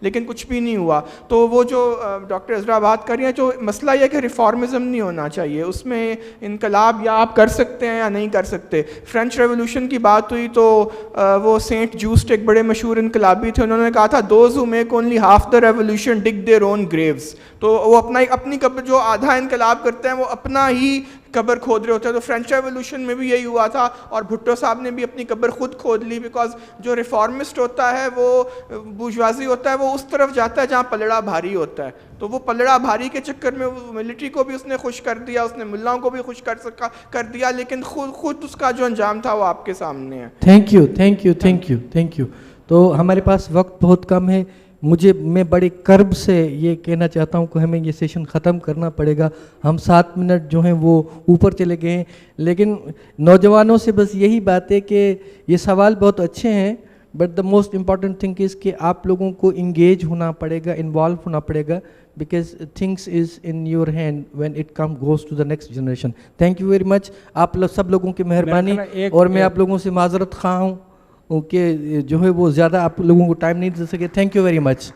لیکن کچھ بھی نہیں ہوا. تو وہ جو ڈاکٹر عذرا بات کر رہی ہیں, جو مسئلہ یہ کہ ریفارمزم نہیں ہونا چاہیے, اس میں انقلاب یا آپ کر سکتے ہیں یا نہیں کر سکتے. فرینچ ریولوشن کی بات ہوئی تو وہ سینٹ جوسٹ ایک بڑے مشہور انقلابی تھے, انہوں نے کہا تھا those who make only half the revolution dig their own graves. تو وہ اپنی قبر, جو آدھا انقلاب کرتے ہیں وہ اپنا ہی قبر کھود رہے ہوتے ہیں. تو فرینچ ریولوشن میں بھی یہی ہوا تھا, اور بھٹو صاحب نے بھی اپنی قبر خود کھود لی, بیکاز جو ریفارمسٹ ہوتا ہے وہ بورژوازی ہوتا ہے, وہ اس طرف جاتا ہے جہاں پلڑا بھاری ہوتا ہے. تو وہ پلڑا بھاری کے چکر میں ملٹری کو بھی اس نے خوش کر دیا, اس نے ملاؤں کو بھی خوش کر دیا, لیکن خود اس کا جو انجام تھا وہ آپ کے سامنے ہے. Thank you thank you thank you thank you. تو ہمارے پاس وقت بہت کم ہے. میں بڑے کرب سے یہ کہنا چاہتا ہوں کہ ہمیں یہ سیشن ختم کرنا پڑے گا. ہم 7 منٹ جو ہیں وہ اوپر چلے گئے ہیں, لیکن نوجوانوں سے بس یہی بات ہے کہ یہ سوال بہت اچھے ہیں, but the most important thing is کہ آپ لوگوں کو انگیج ہونا پڑے گا, انوالو ہونا پڑے گا, because things is in your hand when it goes to the next generation. Thank you very much, آپ سب لوگوں کی مہربانی, اور میں آپ لوگوں سے معذرت خواہ ہوں کہ جو ہے وہ زیادہ آپ لوگوں کو ٹائم نہیں دے سکے. Thank you very much.